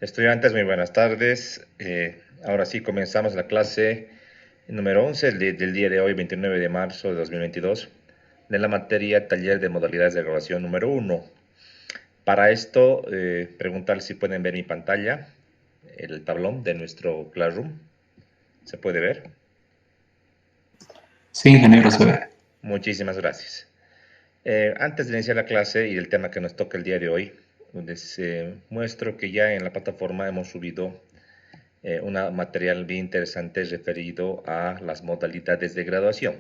Estudiantes, muy buenas tardes. Ahora sí comenzamos la clase número 11 del día de hoy, 29 de marzo de 2022, de la materia Taller de Modalidades de Grabación número 1. Para esto, preguntar si pueden ver mi pantalla, el tablón de nuestro Classroom. ¿Se puede ver? Sí, ingeniero, se ve. Muchísimas gracias. Antes de iniciar la clase y del tema que nos toca el día de hoy, les muestro que ya en la plataforma hemos subido un material bien interesante referido a las modalidades de graduación.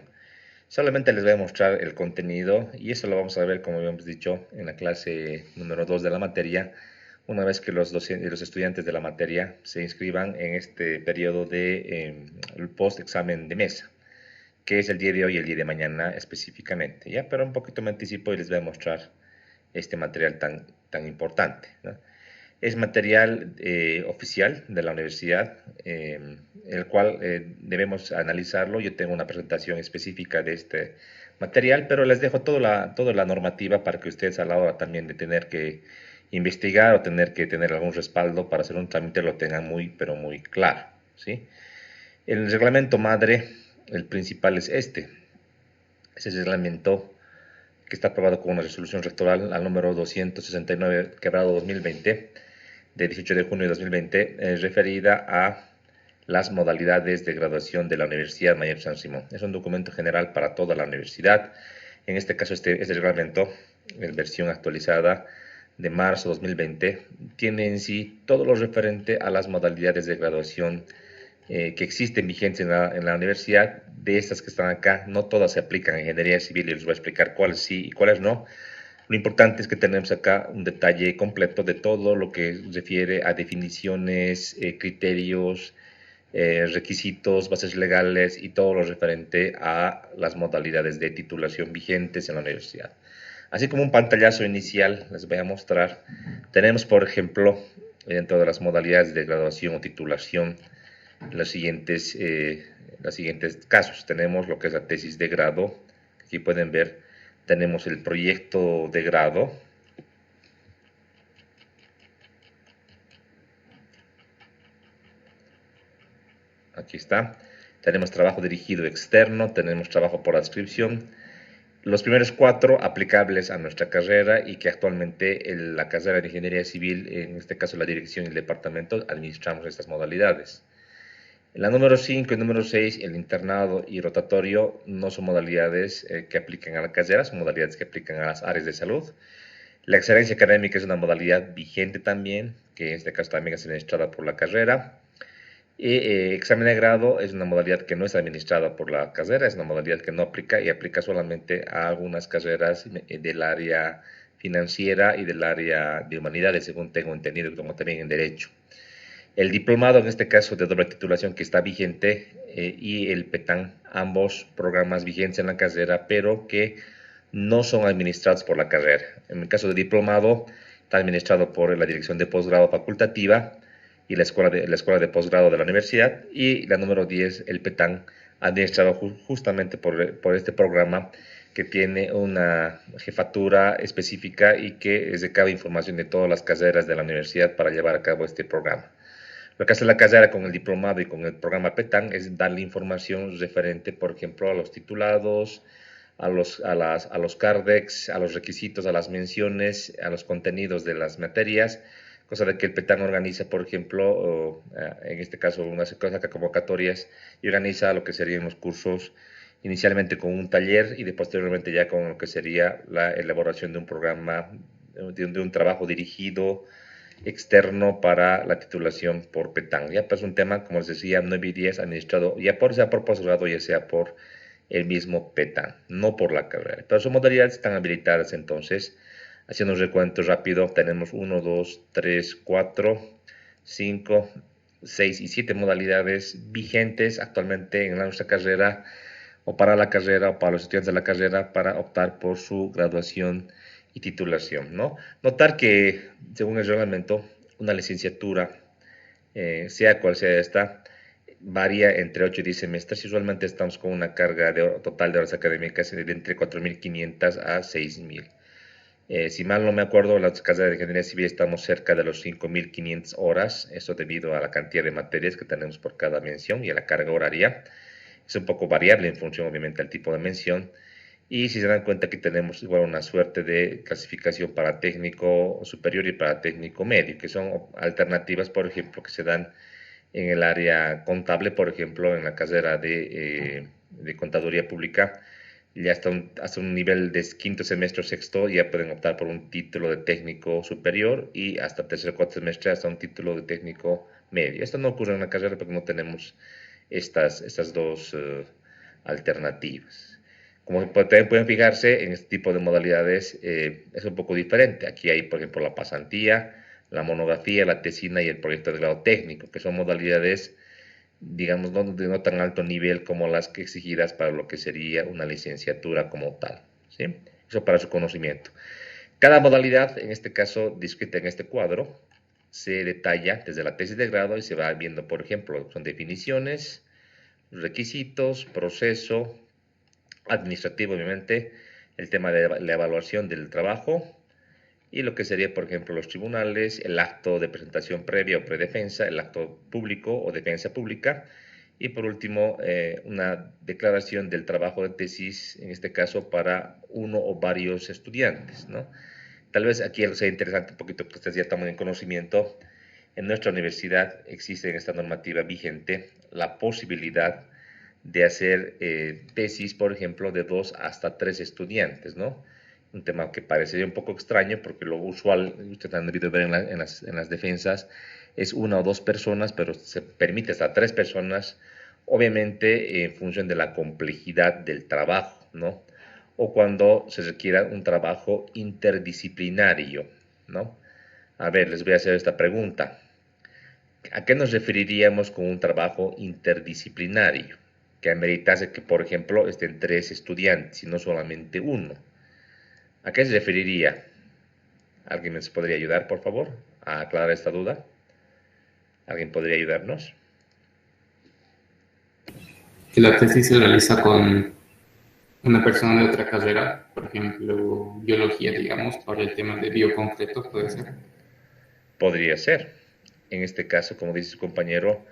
Solamente les voy a mostrar el contenido y eso lo vamos a ver, como habíamos dicho, en la clase número 2 de la materia, una vez que los estudiantes de la materia se inscriban en este periodo de post-examen de mesa, que es el día de hoy y el día de mañana específicamente. ¿Ya? Pero un poquito me anticipo y les voy a mostrar este material tan importante, ¿no? Es material oficial de la universidad, el cual debemos analizarlo. Yo tengo una presentación específica de este material, pero les dejo toda la normativa para que ustedes a la hora también de tener que investigar o tener que tener algún respaldo para hacer un trámite lo tengan muy, pero muy claro, ¿sí? El reglamento madre, el principal es este. Ese reglamento que está aprobado con una resolución rectoral al número 269, quebrado 2020, de 18 de junio de 2020, referida a las modalidades de graduación de la Universidad Mayor San Simón. Es un documento general para toda la universidad. En este caso, este reglamento, en versión actualizada de marzo 2020, tiene en sí todo lo referente a las modalidades de graduación que existen vigentes en la universidad. De estas que están acá, no todas se aplican en ingeniería civil y les voy a explicar cuáles sí y cuáles no. Lo importante es que tenemos acá un detalle completo de todo lo que refiere a definiciones, criterios, requisitos, bases legales y todo lo referente a las modalidades de titulación vigentes en la universidad. Así como un pantallazo inicial les voy a mostrar, tenemos por ejemplo dentro de las modalidades de graduación o titulación los siguientes casos. Tenemos lo que es la tesis de grado, aquí pueden ver, tenemos el proyecto de grado, aquí está, tenemos trabajo dirigido externo, tenemos trabajo por adscripción, los primeros cuatro aplicables a nuestra carrera y que actualmente la carrera de Ingeniería Civil, en este caso la dirección y el departamento, administramos estas modalidades. La número 5 y número 6, el internado y rotatorio, no son modalidades que aplican a la carrera, son modalidades que aplican a las áreas de salud. La excelencia académica es una modalidad vigente también, que en este caso también es administrada por la carrera. Y examen de grado es una modalidad que no es administrada por la carrera, es una modalidad que no aplica y aplica solamente a algunas carreras del área financiera y del área de humanidades, según tengo entendido, como también en derecho. El diplomado, en este caso de doble titulación, que está vigente, y el PETAN, ambos programas vigentes en la carrera, pero que no son administrados por la carrera. En el caso de diplomado, está administrado por la Dirección de Posgrado Facultativa y la Escuela de Posgrado de la Universidad, y la número 10, el PETAN, administrado justamente por este programa que tiene una jefatura específica y que recaba información de todas las carreras de la universidad para llevar a cabo este programa. Lo que hace la carrera con el diplomado y con el programa PETAN es darle información referente, por ejemplo, a los titulados, a los CARDEX, a los requisitos, a las menciones, a los contenidos de las materias, cosa de que el PETAN organiza, por ejemplo, en este caso, saca convocatorias y organiza lo que serían los cursos inicialmente con un taller y posteriormente ya con lo que sería la elaboración de un programa, de un trabajo dirigido externo para la titulación por PETAN. Ya pues un tema, como les decía, 9 y 10 administrado sea por posgrado, ya sea por el mismo PETAN, no por la carrera. Pero sus modalidades están habilitadas entonces. Haciendo un recuento rápido, tenemos 1, 2, 3, 4, 5, 6 y 7 modalidades vigentes actualmente en nuestra carrera o para la carrera o para los estudiantes de la carrera para optar por su graduación y titulación, ¿no? Notar que, según el reglamento, una licenciatura, sea cual sea esta, varía entre 8 y 10 semestres y usualmente estamos con una carga total de horas académicas de entre 4.500 a 6.000. Si mal no me acuerdo, en la carrera de ingeniería civil estamos cerca de los 5.500 horas, eso debido a la cantidad de materias que tenemos por cada mención y a la carga horaria. Es un poco variable en función, obviamente, al tipo de mención. Y si se dan cuenta que tenemos igual una suerte de clasificación para técnico superior y para técnico medio, que son alternativas, por ejemplo, que se dan en el área contable, por ejemplo, en la carrera de contaduría pública, ya hasta un nivel de quinto semestre o sexto ya pueden optar por un título de técnico superior y hasta tercer o cuarto semestre hasta un título de técnico medio. Esto no ocurre en la carrera porque no tenemos estas dos alternativas. Como también pueden fijarse, en este tipo de modalidades es un poco diferente. Aquí hay, por ejemplo, la pasantía, la monografía, la tesina y el proyecto de grado técnico, que son modalidades, digamos, no de no tan alto nivel como las que exigidas para lo que sería una licenciatura como tal, ¿sí? Eso para su conocimiento. Cada modalidad, en este caso, descrita en este cuadro, se detalla desde la tesis de grado y se va viendo, por ejemplo, son definiciones, requisitos, proceso administrativo, obviamente, el tema de la evaluación del trabajo, y lo que sería, por ejemplo, los tribunales, el acto de presentación previa o predefensa, el acto público o defensa pública, y por último, una declaración del trabajo de tesis, en este caso para uno o varios estudiantes, ¿no? Tal vez aquí sea interesante un poquito que ustedes ya tomen en conocimiento. En nuestra universidad existe en esta normativa vigente la posibilidad de hacer tesis, por ejemplo, de 2 hasta 3 estudiantes, ¿no? Un tema que parecería un poco extraño porque lo usual, ustedes han debido ver en las defensas, es 1 o 2 personas, pero se permite hasta 3 personas, obviamente en función de la complejidad del trabajo, ¿no? O cuando se requiera un trabajo interdisciplinario, ¿no? A ver, les voy a hacer esta pregunta. ¿A qué nos referiríamos con un trabajo interdisciplinario? Que ameritase que, por ejemplo, estén 3 estudiantes y no solamente uno. ¿A qué se referiría? ¿Alguien nos podría ayudar, por favor, a aclarar esta duda? ¿Alguien podría ayudarnos? Que la tesis se realiza con una persona de otra carrera, por ejemplo, biología, digamos, para el tema de bioconcretos, puede ser. Podría ser. En este caso, como dice su compañero,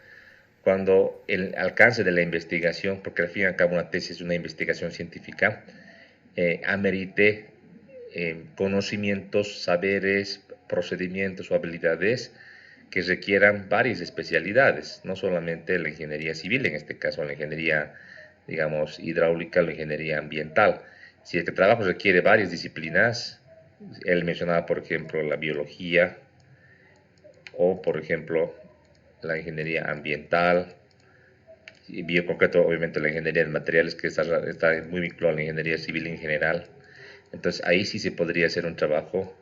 cuando el alcance de la investigación, porque al fin y al cabo una tesis es una investigación científica, amerite conocimientos, saberes, procedimientos o habilidades que requieran varias especialidades, no solamente la ingeniería civil, en este caso la ingeniería, digamos, hidráulica, la ingeniería ambiental. Si el trabajo requiere varias disciplinas, él mencionaba, por ejemplo, la biología o, por ejemplo, la ingeniería ambiental, y bioconcreto, obviamente la ingeniería de materiales, que está muy vinculada a la ingeniería civil en general. Entonces ahí sí se podría hacer un trabajo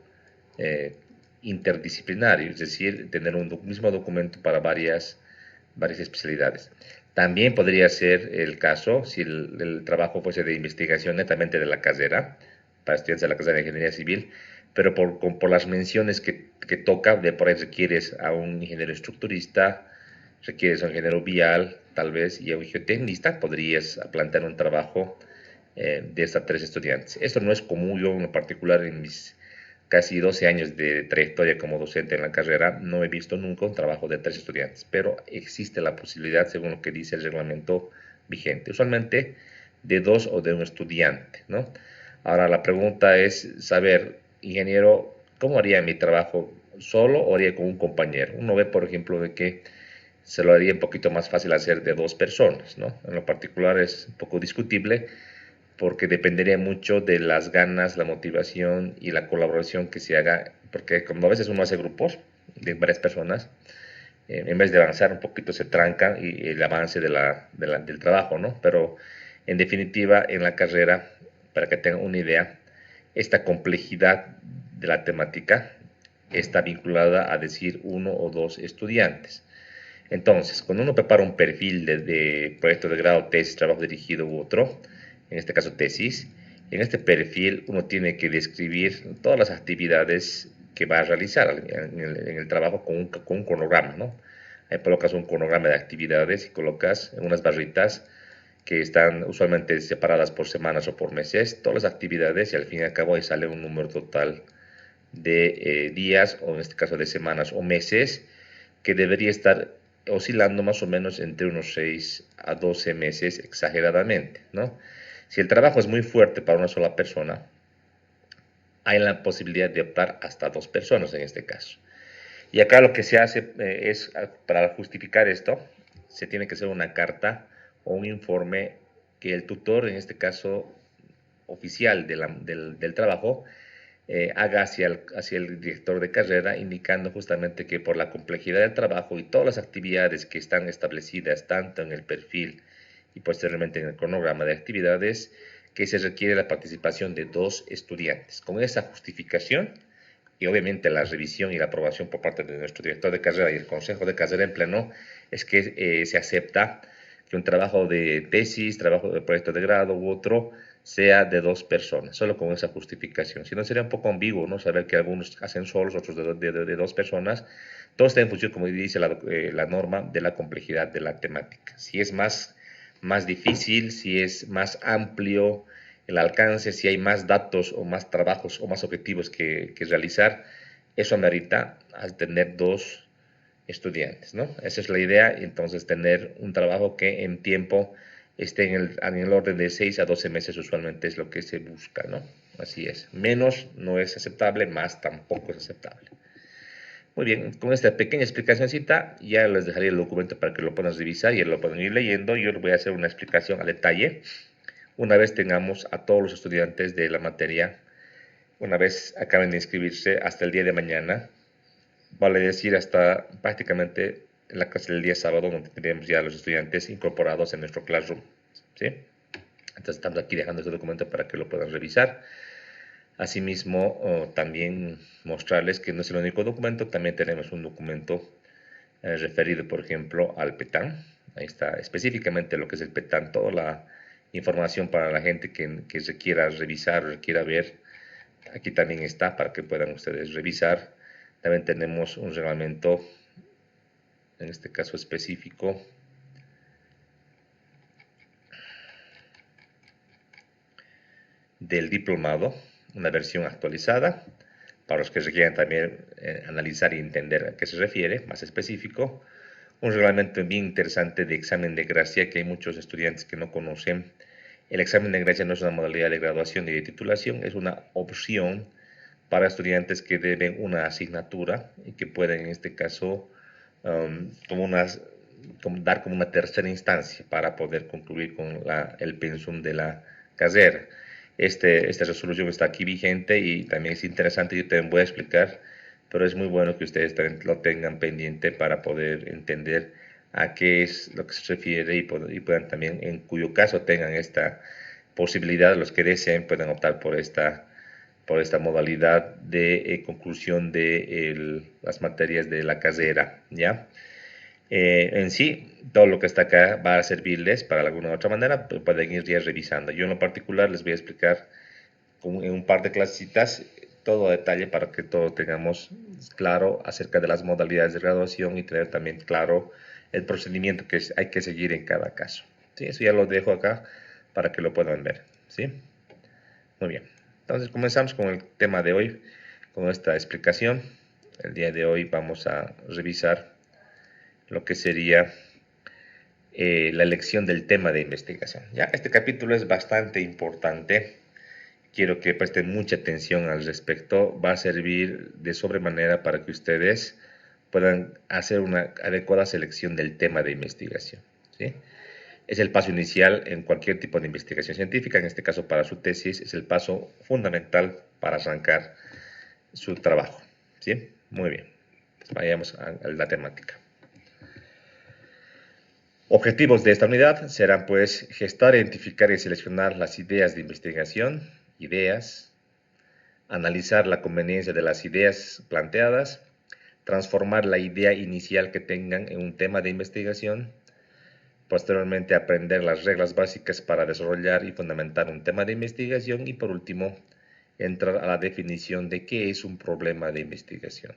eh, interdisciplinario, es decir, tener un mismo documento para varias especialidades. También podría ser el caso si el trabajo fuese de investigación netamente de la carrera, para estudiantes de la carrera de ingeniería civil, pero por las menciones que toca, de por ahí requieres a un ingeniero estructurista, requieres a un ingeniero vial, tal vez, y a un geotecnista, podrías plantear un trabajo de estas 3 estudiantes. Esto no es común. Yo en lo particular en mis casi 12 años de trayectoria como docente en la carrera no he visto nunca un trabajo de 3 estudiantes, pero existe la posibilidad, según lo que dice el reglamento vigente, usualmente de 2 o de 1 estudiante, ¿no? Ahora la pregunta es saber, ingeniero, ¿cómo haría mi trabajo solo o haría con un compañero? Uno ve, por ejemplo, de que se lo haría un poquito más fácil hacer de 2 personas, ¿no? En lo particular es un poco discutible porque dependería mucho de las ganas, la motivación y la colaboración que se haga, porque como a veces uno hace grupos de varias personas, en vez de avanzar un poquito se tranca y el avance del trabajo, ¿no? Pero en definitiva, en la carrera, para que tengan una idea, esta complejidad de la temática está vinculada a decir 1 o 2 estudiantes. Entonces, cuando uno prepara un perfil de proyecto de grado, tesis, trabajo dirigido u otro, en este caso tesis, en este perfil uno tiene que describir todas las actividades que va a realizar en el trabajo con un cronograma, ¿no? Ahí colocas un cronograma de actividades y colocas en unas barritas que están usualmente separadas por semanas o por meses, todas las actividades, y al fin y al cabo ahí sale un número total de días, o en este caso de semanas o meses, que debería estar oscilando más o menos entre unos 6 a 12 meses exageradamente, ¿no? Si el trabajo es muy fuerte para una sola persona, hay la posibilidad de optar hasta 2 personas en este caso. Y acá lo que se hace es, para justificar esto, se tiene que hacer una carta o un informe que el tutor, en este caso oficial del trabajo, haga hacia el director de carrera, indicando justamente que por la complejidad del trabajo y todas las actividades que están establecidas tanto en el perfil y posteriormente en el cronograma de actividades, que se requiere la participación de 2 estudiantes. Con esa justificación y obviamente la revisión y la aprobación por parte de nuestro director de carrera y el consejo de carrera en pleno, es que se acepta que un trabajo de tesis, trabajo de proyecto de grado u otro, sea de 2 personas, solo con esa justificación. Si no, sería un poco ambiguo, ¿no? Saber que algunos hacen solos, otros de 2 personas. Todo está en función, como dice la norma, de la complejidad de la temática. Si es más difícil, si es más amplio el alcance, si hay más datos o más trabajos o más objetivos que realizar, eso amerita al tener 2 estudiantes, ¿no? Esa es la idea, entonces tener un trabajo que en tiempo esté en el orden de 6 a 12 meses usualmente es lo que se busca, ¿no? Así es. Menos no es aceptable, más tampoco es aceptable. Muy bien, con esta pequeña explicacióncita ya les dejaré el documento para que lo puedan revisar y lo puedan ir leyendo. Yo les voy a hacer una explicación a detalle una vez tengamos a todos los estudiantes de la materia, una vez acaben de inscribirse hasta el día de mañana, vale decir hasta prácticamente en la clase del día sábado, donde tendremos ya a los estudiantes incorporados en nuestro classroom, ¿sí? Entonces estamos aquí dejando este documento para que lo puedan revisar. Asimismo, también mostrarles que no es el único documento, también tenemos un documento referido, por ejemplo, al PETAN. Ahí está específicamente lo que es el PETAN, toda la información para la gente que se quiera revisar o quiera ver. Aquí también está para que puedan ustedes revisar. También tenemos un reglamento, en este caso específico, del diplomado, una versión actualizada, para los que se quieran también analizar y entender a qué se refiere, más específico. Un reglamento bien interesante de examen de gracia que hay muchos estudiantes que no conocen. El examen de gracia no es una modalidad de graduación ni de titulación, es una opción para estudiantes que deben una asignatura y que pueden en este caso dar como una tercera instancia para poder concluir con el pensum de la carrera. Esta resolución está aquí vigente y también es interesante, yo también voy a explicar, pero es muy bueno que ustedes también lo tengan pendiente para poder entender a qué es lo que se refiere y puedan también, en cuyo caso tengan esta posibilidad, los que deseen puedan optar por esta modalidad de conclusión de las materias de la carrera, ¿ya? En sí, todo lo que está acá va a servirles para alguna otra manera, pueden ir ya revisando. Yo en lo particular les voy a explicar en un par de clasecitas todo a detalle para que todo tengamos claro acerca de las modalidades de graduación y tener también claro el procedimiento que hay que seguir en cada caso. ¿Sí? Eso ya lo dejo acá para que lo puedan ver. ¿Sí? Muy bien. Entonces comenzamos con el tema de hoy, con esta explicación. El día de hoy vamos a revisar lo que sería la elección del tema de investigación. Ya, este capítulo es bastante importante. Quiero que presten mucha atención al respecto. Va a servir de sobremanera para que ustedes puedan hacer una adecuada selección del tema de investigación, ¿sí? Es el paso inicial en cualquier tipo de investigación científica, en este caso para su tesis, es el paso fundamental para arrancar su trabajo, ¿sí? Muy bien, vayamos a la temática. Objetivos de esta unidad serán, pues, gestar, identificar y seleccionar las ideas de investigación, analizar la conveniencia de las ideas planteadas, transformar la idea inicial que tengan en un tema de investigación, posteriormente aprender las reglas básicas para desarrollar y fundamentar un tema de investigación y por último, entrar a la definición de qué es un problema de investigación.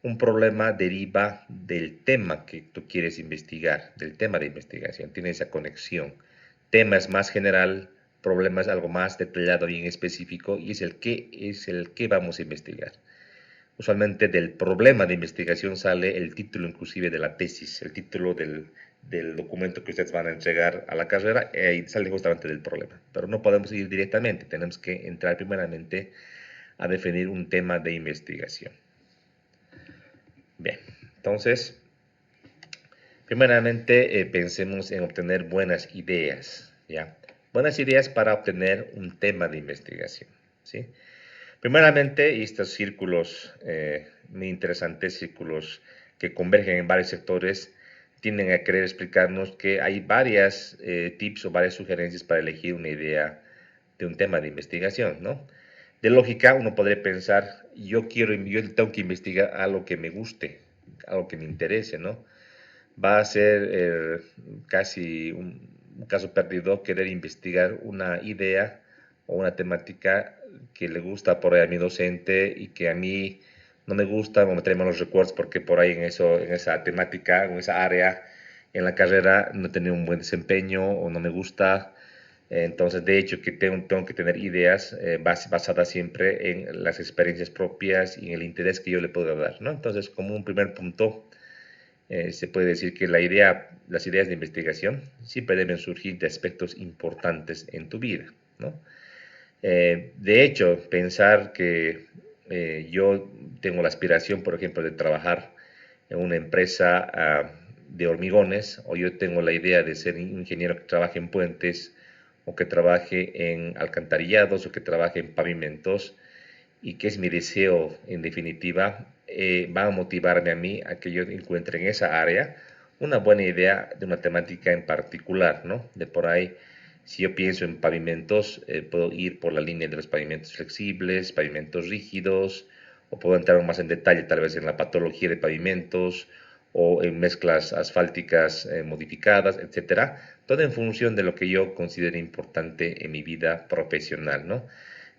Un problema deriva del tema que tú quieres investigar, del tema de investigación, tiene esa conexión. tema es más general, problema es algo más detallado y en específico, y es el que vamos a investigar. Usualmente del problema de investigación sale el título inclusive de la tesis, el título del documento que ustedes van a entregar a la carrera, y sale justamente del problema. Pero no podemos ir directamente, tenemos que entrar primeramente a definir un tema de investigación. Bien, entonces, primeramente pensemos en obtener buenas ideas, ¿ya? Buenas ideas para obtener un tema de investigación, ¿sí? Primeramente, estos círculos muy interesantes, círculos que convergen en varios sectores, tienden a querer explicarnos que hay varias tips o varias sugerencias para elegir una idea de un tema de investigación, ¿no? De lógica, uno podría pensar, yo tengo que investigar algo que me guste, algo que me interese, ¿no? Va a ser casi un caso perdido querer investigar una idea o una temática que le gusta por ahí a mi docente y que a mí no me gusta o me trae malos recuerdos porque por ahí en esa temática, en esa área, en la carrera no he tenido un buen desempeño o no me gusta. Entonces, de hecho, que tengo que tener ideas basadas siempre en las experiencias propias y en el interés que yo le puedo dar, ¿no? Entonces, como un primer punto, se puede decir que las ideas de investigación siempre deben surgir de aspectos importantes en tu vida, ¿no? De hecho, pensar que yo tengo la aspiración, por ejemplo, de trabajar en una empresa de hormigones, o yo tengo la idea de ser un ingeniero que trabaje en puentes, o que trabaje en alcantarillados, o que trabaje en pavimentos, y que es mi deseo, en definitiva, va a motivarme a mí a que yo encuentre en esa área una buena idea de una temática en particular, ¿no? De por ahí, si yo pienso en pavimentos, puedo ir por la línea de los pavimentos flexibles, pavimentos rígidos, o puedo entrar más en detalle tal vez en la patología de pavimentos, o en mezclas asfálticas modificadas, etcétera, todo en función de lo que yo considere importante en mi vida profesional, ¿no?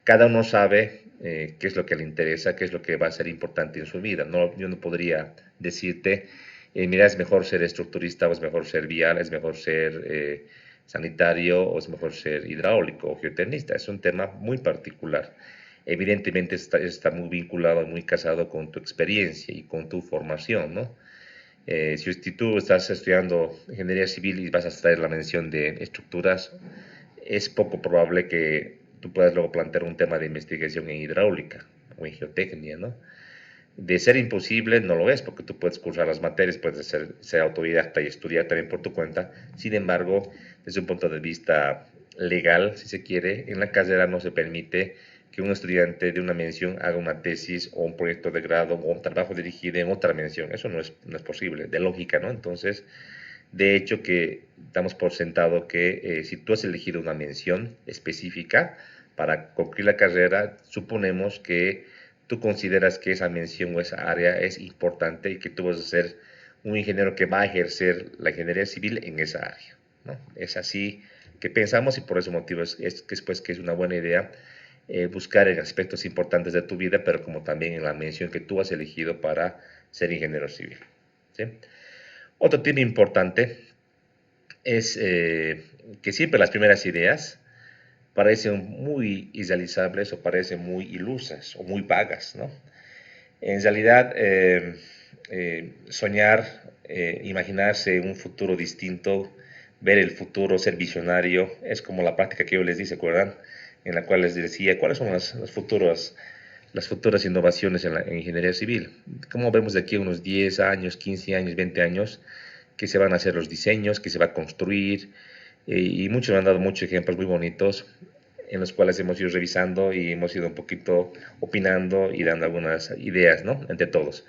Cada uno sabe qué es lo que le interesa, qué es lo que va a ser importante en su vida. No, yo no podría decirte, mira, es mejor ser estructurista, o es mejor ser vial, es mejor ser sanitario, o es mejor ser hidráulico o geotecnista. Es un tema muy particular. Evidentemente está muy vinculado, muy casado con tu experiencia y con tu formación, ¿no? Si tú estás estudiando ingeniería civil y vas a estar en la mención de estructuras, es poco probable que tú puedas luego plantear un tema de investigación en hidráulica o en geotecnia, ¿no? De ser imposible, no lo es, porque tú puedes cursar las materias, puedes ser autodidacta y estudiar también por tu cuenta. Sin embargo, desde un punto de vista legal, si se quiere, en la carrera no se permite que un estudiante de una mención haga una tesis o un proyecto de grado o un trabajo dirigido en otra mención. Eso no es posible, de lógica, ¿no? Entonces, de hecho, que damos por sentado que si tú has elegido una mención específica para concluir la carrera, suponemos que tú consideras que esa mención o esa área es importante y que tú vas a ser un ingeniero que va a ejercer la ingeniería civil en esa área, ¿no? Es así que pensamos y por ese motivo que es una buena idea buscar en aspectos importantes de tu vida, pero como también en la mención que tú has elegido para ser ingeniero civil, ¿sí? Otro tema importante es que siempre las primeras ideas parecen muy idealizables o parecen muy ilusas o muy vagas, ¿no? En realidad, soñar, imaginarse un futuro distinto, ver el futuro, ser visionario, es como la práctica que yo les di, ¿se acuerdan? En la cual les decía cuáles son las futuras innovaciones en ingeniería civil. ¿Cómo vemos de aquí a unos 10 años, 15 años, 20 años? Que se van a hacer los diseños, que se va a construir, y muchos me han dado muchos ejemplos muy bonitos en los cuales hemos ido revisando y hemos ido un poquito opinando y dando algunas ideas, ¿no? Entre todos.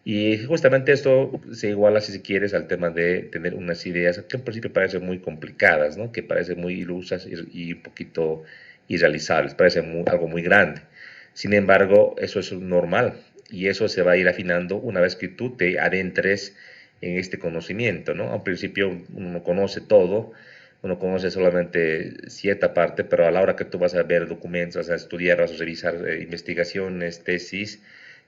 Y justamente esto se iguala, si se quieres, al tema de tener unas ideas que en principio parecen muy complicadas, ¿no? Que parecen muy ilusas y un poquito irrealizables, parece algo muy grande. Sin embargo, eso es normal y eso se va a ir afinando una vez que tú te adentres en este conocimiento, ¿no? Al principio uno no conoce todo, uno conoce solamente cierta parte, pero a la hora que tú vas a ver documentos, vas a estudiar, vas a revisar investigaciones, tesis,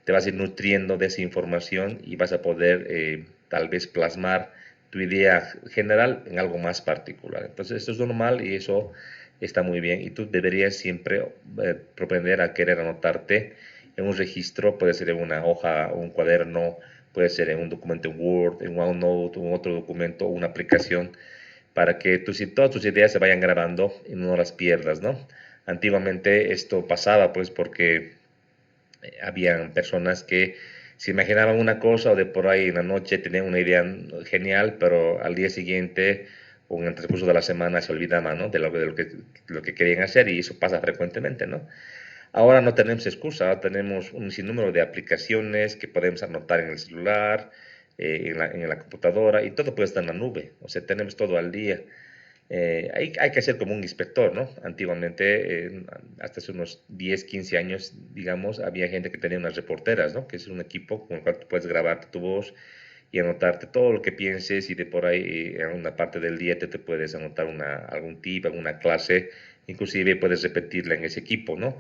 te vas a ir nutriendo de esa información y vas a poder tal vez plasmar tu idea general en algo más particular. Entonces, esto es normal y eso está muy bien. Y tú deberías siempre propender a querer anotarte en un registro, puede ser en una hoja, un cuaderno, puede ser en un documento en Word, en OneNote, en otro documento, una aplicación, para que todas tus ideas se vayan grabando y no las pierdas, ¿no? Antiguamente esto pasaba pues porque habían personas que se imaginaban una cosa o de por ahí en la noche tenían una idea genial, pero al día siguiente o en el transcurso de la semana se olvidaban, ¿no? Lo que querían hacer y eso pasa frecuentemente, ¿no? Ahora no tenemos excusa, ahora tenemos un sinnúmero de aplicaciones que podemos anotar en el celular, en la computadora y todo puede estar en la nube, o sea, tenemos todo al día. Hay que ser como un inspector, ¿no? Antiguamente, hasta hace unos 10, 15 años, digamos, había gente que tenía unas reporteras, ¿no? Que es un equipo con el cual tú puedes grabarte tu voz y anotarte todo lo que pienses y de por ahí en una parte del día te puedes anotar algún tip, alguna clase, inclusive puedes repetirla en ese equipo, ¿no?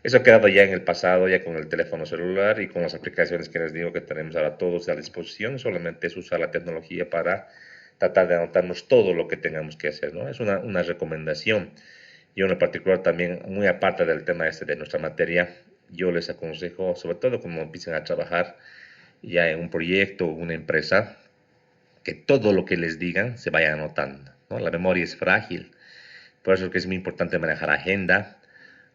Eso ha quedado ya en el pasado, ya con el teléfono celular y con las aplicaciones que les digo que tenemos ahora todos a disposición, solamente es usar la tecnología para tratar de anotarnos todo lo que tengamos que hacer, ¿no? Es una recomendación. Yo en particular también, muy aparte del tema este de nuestra materia, yo les aconsejo, sobre todo cuando empiecen a trabajar ya en un proyecto o una empresa, que todo lo que les digan se vaya anotando, ¿no? La memoria es frágil, por eso es que es muy importante manejar agenda,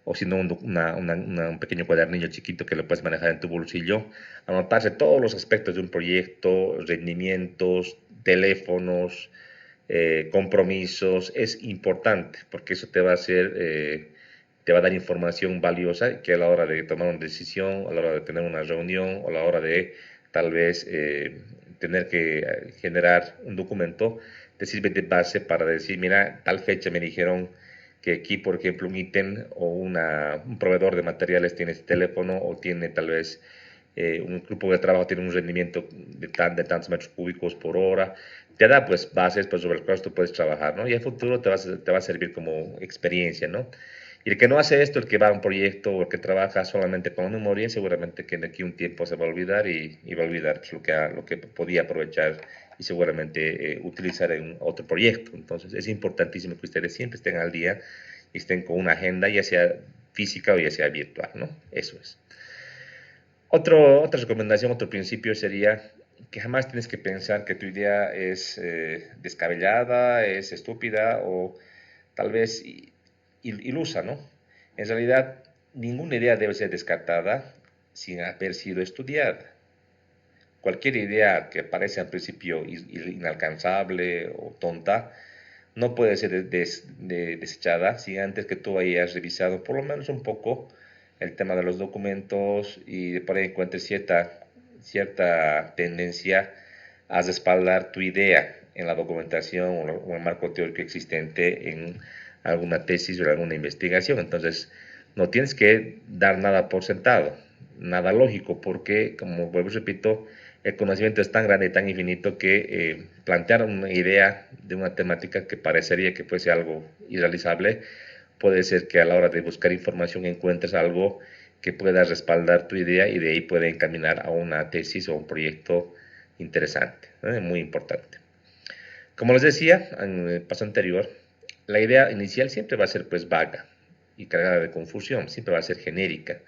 o si no, un pequeño cuadernillo chiquito que lo puedes manejar en tu bolsillo, anotarse todos los aspectos de un proyecto, rendimientos, teléfonos, compromisos, es importante, porque eso te va a hacer, te va a dar información valiosa que a la hora de tomar una decisión, a la hora de tener una reunión, o a la hora de tal vez tener que generar un documento, te sirve de base para decir, mira, tal fecha me dijeron que aquí, por ejemplo, un ítem o un proveedor de materiales tiene este teléfono o tiene tal vez un grupo de trabajo tiene un rendimiento de tantos metros cúbicos por hora, te da pues bases pues, sobre las cuales tú puedes trabajar, ¿no? Y en el futuro te va a servir como experiencia, ¿no? Y el que no hace esto, el que va a un proyecto o el que trabaja solamente con la memoria, seguramente que de aquí un tiempo se va a olvidar y va a olvidar pues, lo que podía aprovechar y seguramente utilizar en otro proyecto. Entonces es importantísimo que ustedes siempre estén al día y estén con una agenda, ya sea física o ya sea virtual, ¿no? Eso es. Otra recomendación, otro principio sería que jamás tienes que pensar que tu idea es descabellada, es estúpida o tal vez ilusa, ¿no? En realidad, ninguna idea debe ser descartada sin haber sido estudiada. Cualquier idea que parece al principio inalcanzable o tonta no puede ser desechada sin antes que tú hayas revisado por lo menos un poco el tema de los documentos y por ahí encuentres cierta tendencia a respaldar tu idea en la documentación o en el marco teórico existente en alguna tesis o alguna investigación. Entonces, no tienes que dar nada por sentado, nada lógico, porque, como vuelvo y repito, el conocimiento es tan grande y tan infinito que plantear una idea de una temática que parecería que fuese algo irrealizable, puede ser que a la hora de buscar información encuentres algo que pueda respaldar tu idea y de ahí puede encaminar a una tesis o un proyecto interesante, ¿no? Muy importante. Como les decía en el paso anterior, la idea inicial siempre va a ser pues vaga y cargada de confusión, siempre va a ser genérica.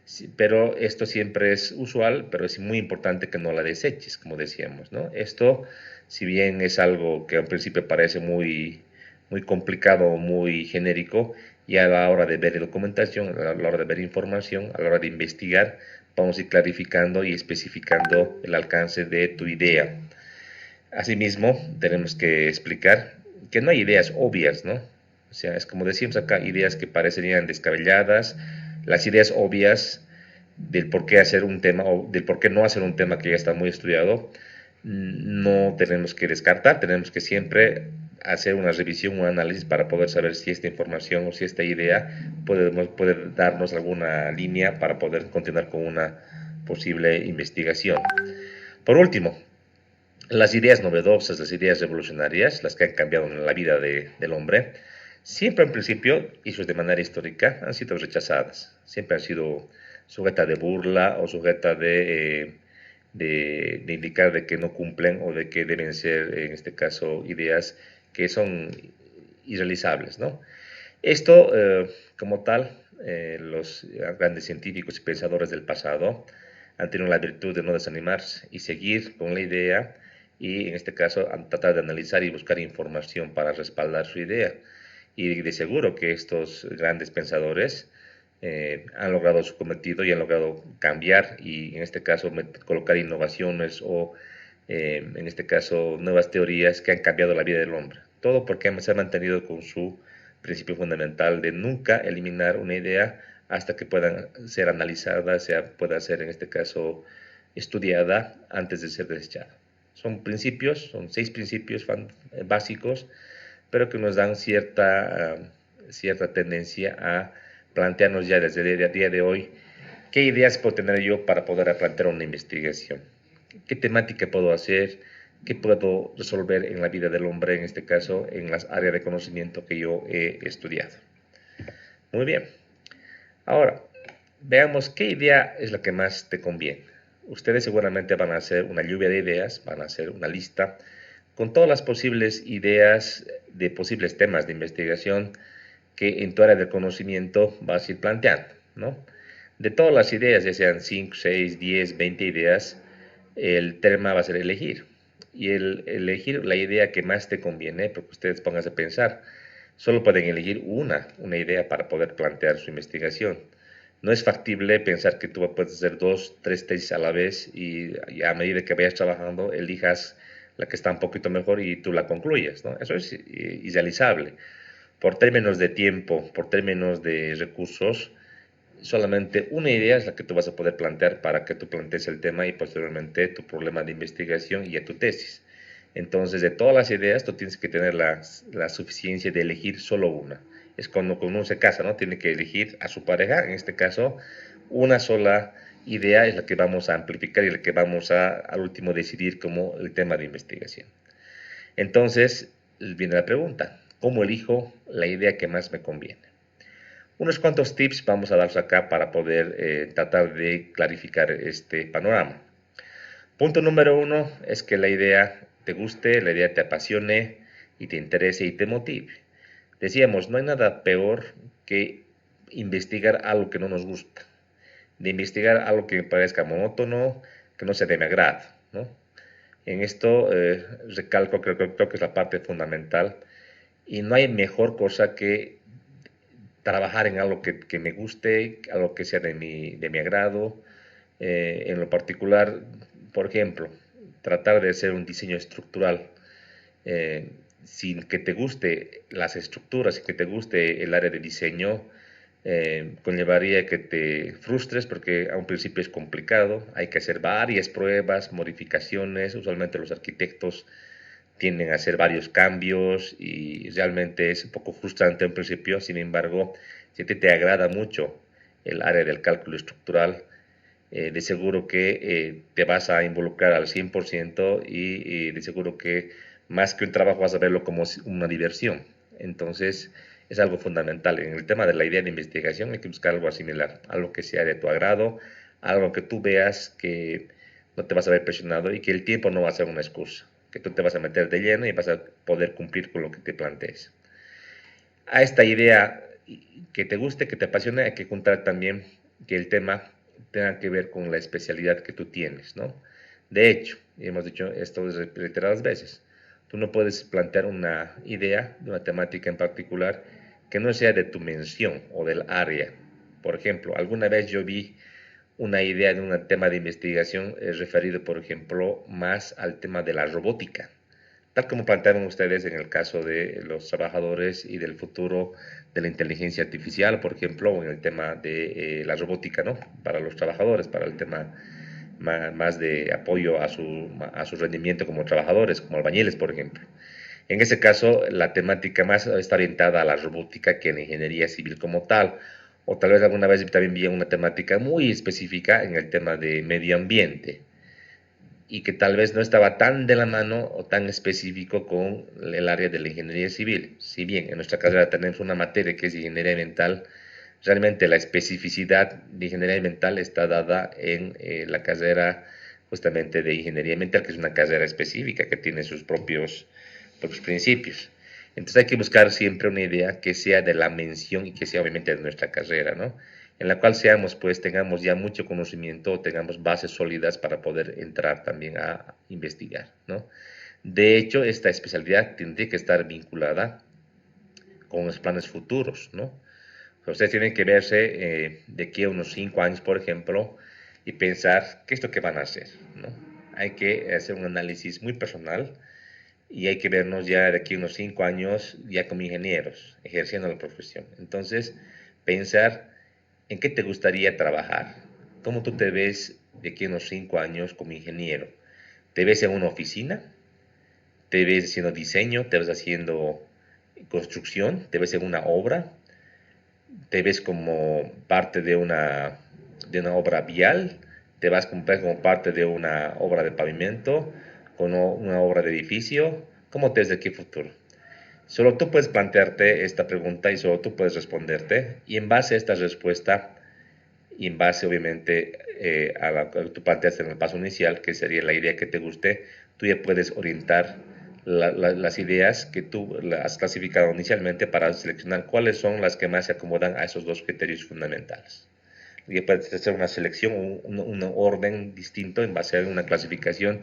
Sí, pero esto siempre es usual, pero es muy importante que no la deseches, como decíamos, ¿no? Esto, si bien es algo que al principio parece muy complicado, muy genérico, y a la hora de ver documentación, a la hora de ver información, a la hora de investigar, vamos a ir clarificando y especificando el alcance de tu idea. Asimismo, tenemos que explicar que no hay ideas obvias, ¿no? O sea, es como decimos acá, ideas que parecerían descabelladas, las ideas obvias del por qué hacer un tema o del por qué no hacer un tema que ya está muy estudiado, no tenemos que descartar, tenemos que siempre hacer una revisión, un análisis para poder saber si esta información o si esta idea puede darnos alguna línea para poder continuar con una posible investigación. Por último, las ideas novedosas, las ideas revolucionarias, las que han cambiado en la vida del hombre, siempre en principio, y eso es de manera histórica, han sido rechazadas. Siempre han sido sujetas de burla o sujetas de de indicar de que no cumplen o de que deben ser, en este caso, ideas que son irrealizables, ¿no? Esto, como tal, los grandes científicos y pensadores del pasado han tenido la virtud de no desanimarse y seguir con la idea y, en este caso, tratar de analizar y buscar información para respaldar su idea. Y de seguro que estos grandes pensadores han logrado su cometido y han logrado cambiar y, en este caso, colocar innovaciones o, en este caso, nuevas teorías que han cambiado la vida del hombre. Todo porque se ha mantenido con su principio fundamental de nunca eliminar una idea hasta que pueda ser analizada, pueda ser, en este caso, estudiada antes de ser desechada. Son principios, son 6 principios básicos, pero que nos dan cierta tendencia a plantearnos ya desde el día de hoy qué ideas puedo tener yo para poder plantear una investigación, qué temática puedo hacer, qué puedo resolver en la vida del hombre, en este caso, en las áreas de conocimiento que yo he estudiado. Muy bien. Ahora, veamos qué idea es la que más te conviene. Ustedes seguramente van a hacer una lluvia de ideas, van a hacer una lista con todas las posibles ideas de posibles temas de investigación que en tu área de conocimiento vas a ir planteando, ¿no? De todas las ideas, ya sean 5, 6, 10, 20 ideas, el tema va a ser elegir. Y el elegir la idea que más te conviene, porque ustedes pongan a pensar, solo pueden elegir una idea para poder plantear su investigación. No es factible pensar que tú puedes hacer 2, 3 tesis a la vez y a medida que vayas trabajando elijas la que está un poquito mejor y tú la concluyas, ¿no? Eso es irrealizable. Por términos de tiempo, por términos de recursos, solamente una idea es la que tú vas a poder plantear para que tú plantees el tema y posteriormente tu problema de investigación y a tu tesis. Entonces, de todas las ideas, tú tienes que tener la suficiencia de elegir solo una. Es cuando uno se casa, ¿no? Tiene que elegir a su pareja, en este caso, una sola idea es la que vamos a amplificar y la que vamos al último decidir como el tema de investigación. Entonces, viene la pregunta, ¿cómo elijo la idea que más me conviene? Unos cuantos tips vamos a dar acá para poder tratar de clarificar este panorama. Punto número 1 es que la idea te guste, la idea te apasione y te interese y te motive. Decíamos, no hay nada peor que investigar algo que no nos gusta, de investigar algo que me parezca monótono, que no sea de mi agrado, ¿no? En esto recalco, creo que es la parte fundamental y no hay mejor cosa que trabajar en algo que me guste, algo que sea de mi agrado. En lo particular, por ejemplo, tratar de hacer un diseño estructural sin que te guste las estructuras y que te guste el área de diseño, conllevaría que te frustres porque a un principio es complicado, hay que hacer varias pruebas, modificaciones, usualmente los arquitectos tienden a hacer varios cambios y realmente es un poco frustrante en principio. Sin embargo, si te agrada mucho el área del cálculo estructural, de seguro que te vas a involucrar al 100% y de seguro que más que un trabajo vas a verlo como una diversión. Entonces es algo fundamental. En el tema de la idea de investigación hay que buscar algo similar, algo que sea de tu agrado, algo que tú veas que no te vas a ver presionado y que el tiempo no va a ser una excusa, que tú te vas a meter de lleno y vas a poder cumplir con lo que te plantees. A esta idea que te guste, que te apasione, hay que juntar también que el tema tenga que ver con la especialidad que tú tienes, ¿no? De hecho, y hemos dicho esto reiteradas veces, tú no puedes plantear una idea de una temática en particular que no sea de tu mención o del área. Por ejemplo, alguna vez yo vi una idea de un tema de investigación referido, por ejemplo, más al tema de la robótica, tal como plantearon ustedes en el caso de los trabajadores y del futuro de la inteligencia artificial, por ejemplo, o en el tema de la robótica, ¿no? Para los trabajadores, para el tema más de apoyo a su rendimiento como trabajadores, como albañiles, por ejemplo. En ese caso, la temática más está orientada a la robótica que en la ingeniería civil como tal, o tal vez alguna vez también vi una temática muy específica en el tema de medio ambiente y que tal vez no estaba tan de la mano o tan específico con el área de la ingeniería civil. Si bien en nuestra carrera tenemos una materia que es ingeniería ambiental, realmente la especificidad de ingeniería ambiental está dada en la carrera justamente de ingeniería ambiental, que es una carrera específica que tiene sus propios principios. Entonces hay que buscar siempre una idea que sea de la mención y que sea obviamente de nuestra carrera, ¿no? En la cual seamos, pues, tengamos ya mucho conocimiento, tengamos bases sólidas para poder entrar también a investigar, ¿no? De hecho, esta especialidad tendría que estar vinculada con los planes futuros, ¿no? O sea, ustedes tienen que verse de aquí a unos 5 años, por ejemplo, y pensar qué es lo que van a hacer, ¿no? Hay que hacer un análisis muy personal y hay que vernos ya de aquí a unos 5 años ya como ingenieros, ejerciendo la profesión. Entonces, pensar en qué te gustaría trabajar, cómo tú te ves de aquí a unos 5 años como ingeniero. ¿Te ves en una oficina? ¿Te ves haciendo diseño? ¿Te ves haciendo construcción? ¿Te ves en una obra? ¿Te ves como parte de una obra vial? ¿Te vas como parte de una obra de pavimento? ¿Con una obra de edificio? ¿Cómo te ves de aquí a futuro? Solo tú puedes plantearte esta pregunta y solo tú puedes responderte. Y en base a esta respuesta, y en base obviamente a la que tú planteaste en el paso inicial, que sería la idea que te guste, tú ya puedes orientar las ideas que tú las has clasificado inicialmente para seleccionar cuáles son las que más se acomodan a esos dos criterios fundamentales. Y puedes hacer una selección, un orden distinto en base a una clasificación,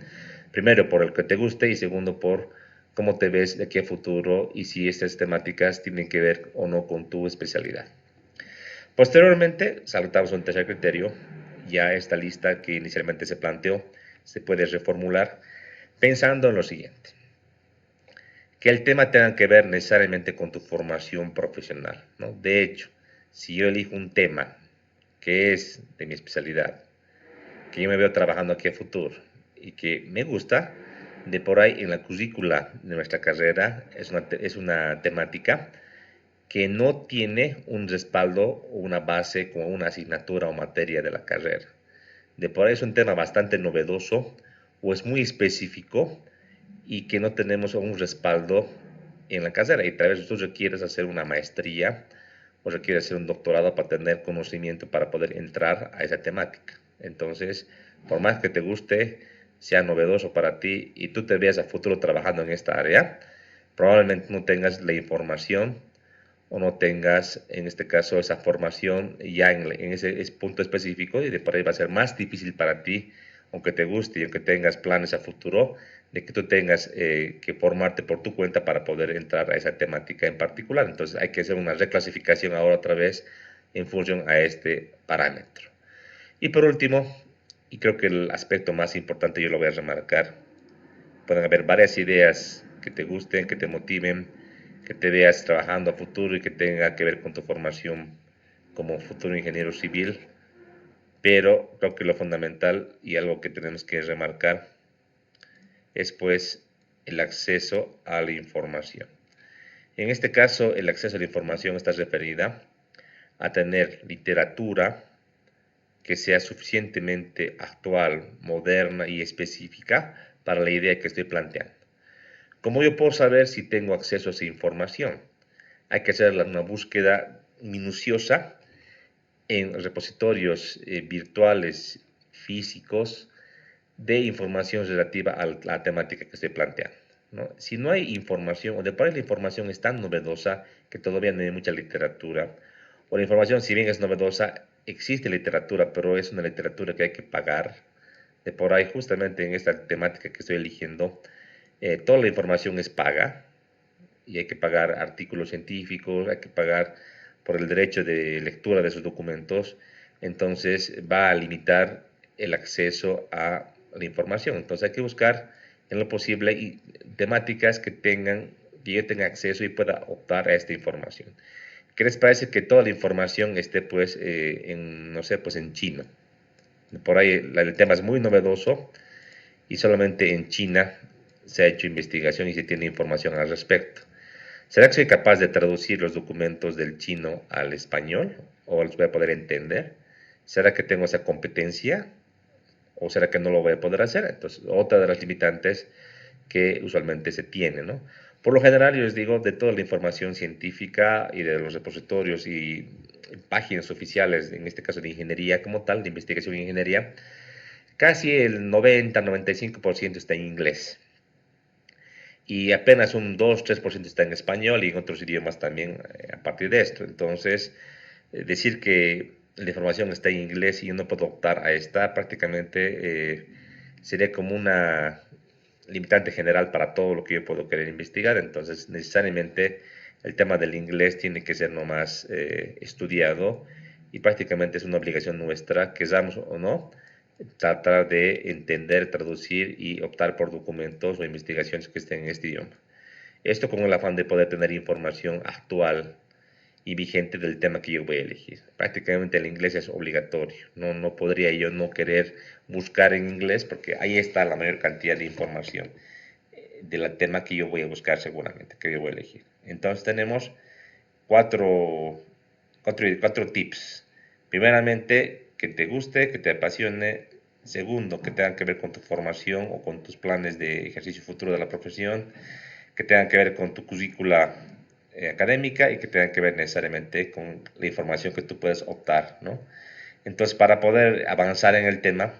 primero por el que te guste y segundo por cómo te ves de aquí a futuro y si estas temáticas tienen que ver o no con tu especialidad. Posteriormente, saltamos a un tercer criterio. Ya esta lista que inicialmente se planteó se puede reformular pensando en lo siguiente. Que el tema tenga que ver necesariamente con tu formación profesional, ¿no? De hecho, si yo elijo un tema que es de mi especialidad, que yo me veo trabajando aquí a futuro y que me gusta, de por ahí en la currícula de nuestra carrera es una temática que no tiene un respaldo o una base como una asignatura o materia de la carrera. De por ahí es un tema bastante novedoso o es muy específico y que no tenemos un respaldo en la carrera y tal vez tú requieres hacer una maestría o requieres hacer un doctorado para tener conocimiento para poder entrar a esa temática. Entonces, por más que te guste, sea novedoso para ti y tú te veas a futuro trabajando en esta área, probablemente no tengas la información o no tengas, en este caso, esa formación ya en ese punto específico y de por ahí va a ser más difícil para ti, aunque te guste y aunque tengas planes a futuro, de que tú tengas que formarte por tu cuenta para poder entrar a esa temática en particular. Entonces hay que hacer una reclasificación ahora otra vez en función a este parámetro. Y por último, y creo que el aspecto más importante yo lo voy a remarcar, pueden haber varias ideas que te gusten, que te motiven, que te veas trabajando a futuro y que tenga que ver con tu formación como futuro ingeniero civil, pero creo que lo fundamental y algo que tenemos que remarcar es pues el acceso a la información. En este caso, el acceso a la información está referida a tener literatura que sea suficientemente actual, moderna y específica para la idea que estoy planteando. ¿Cómo yo puedo saber si tengo acceso a esa información? Hay que hacer una búsqueda minuciosa en repositorios virtuales, físicos, de información relativa a la temática que estoy planteando, ¿no? Si no hay información, o de por ahí la información es tan novedosa que todavía no hay mucha literatura, o la información, si bien es novedosa, existe literatura, pero es una literatura que hay que pagar. De por ahí, justamente en esta temática que estoy eligiendo, toda la información es paga y hay que pagar artículos científicos, hay que pagar por el derecho de lectura de esos documentos, entonces va a limitar el acceso a la información. Entonces hay que buscar en lo posible temáticas que yo tenga acceso y pueda optar a esta información. ¿Qué les parece que toda la información esté pues no sé, pues en chino? Por ahí el tema es muy novedoso y solamente en China se ha hecho investigación y se tiene información al respecto. ¿Será que soy capaz de traducir los documentos del chino al español o los voy a poder entender? ¿Será que tengo esa competencia o será que no lo voy a poder hacer? Entonces, otra de las limitantes que usualmente se tiene, ¿no? Por lo general, yo les digo, de toda la información científica y de los repositorios y páginas oficiales, en este caso de ingeniería como tal, de investigación en ingeniería, Casi el 90-95% está en inglés. Y apenas un 2-3% está en español y en otros idiomas también a partir de esto. Entonces, decir que la información está en inglés y yo no puedo optar a esta, prácticamente sería como una limitante general para todo lo que yo puedo querer investigar. Entonces, necesariamente el tema del inglés tiene que ser nomás estudiado y prácticamente es una obligación nuestra, queramos o no, tratar de entender, traducir y optar por documentos o investigaciones que estén en este idioma. Esto con el afán de poder tener información actual y vigente del tema que yo voy a elegir. Prácticamente el inglés es obligatorio. No podría yo no querer buscar en inglés porque ahí está la mayor cantidad de información del tema que yo voy a buscar seguramente, que yo voy a elegir. Entonces tenemos cuatro tips. Primeramente, que te guste, que te apasione. Segundo, que tengan que ver con tu formación o con tus planes de ejercicio futuro de la profesión, que tengan que ver con tu currícula académica y que tengan que ver necesariamente con la información que tú puedes optar, ¿no? Entonces, para poder avanzar en el tema,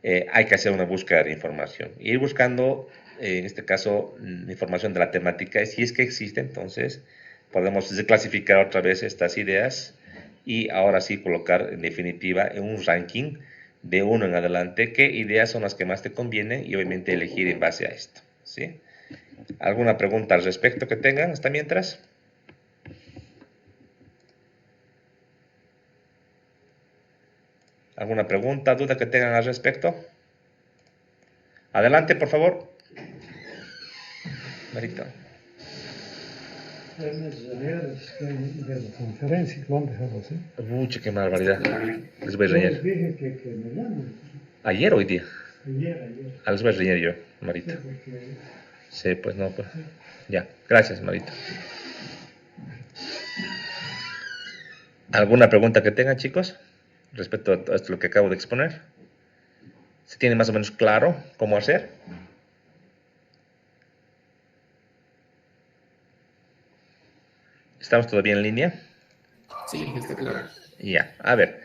hay que hacer una búsqueda de información. Y ir buscando, en este caso, información de la temática, y si es que existe, entonces podemos clasificar otra vez estas ideas y ahora sí colocar en definitiva en un ranking de uno en adelante qué ideas son las que más te convienen y obviamente elegir en base a esto, ¿sí? ¿Alguna pregunta al respecto que tengan hasta mientras? ¿Alguna pregunta, duda que tengan al respecto? Adelante, por favor. Marita. De la conferencia, ¿cuándo es así? Uy, qué barbaridad. Les voy a reñir. Yo dije que me llamen. ¿Ayer o hoy día? Ayer. Les voy a reñir yo, Marita. Sí, porque Sí, pues no, pues. Ya, gracias, Marita. ¿Alguna pregunta que tengan, chicos? Respecto a esto lo que acabo de exponer. ¿Se tiene más o menos claro cómo hacer? ¿Estamos todavía en línea? Sí, está claro. Ya, a ver.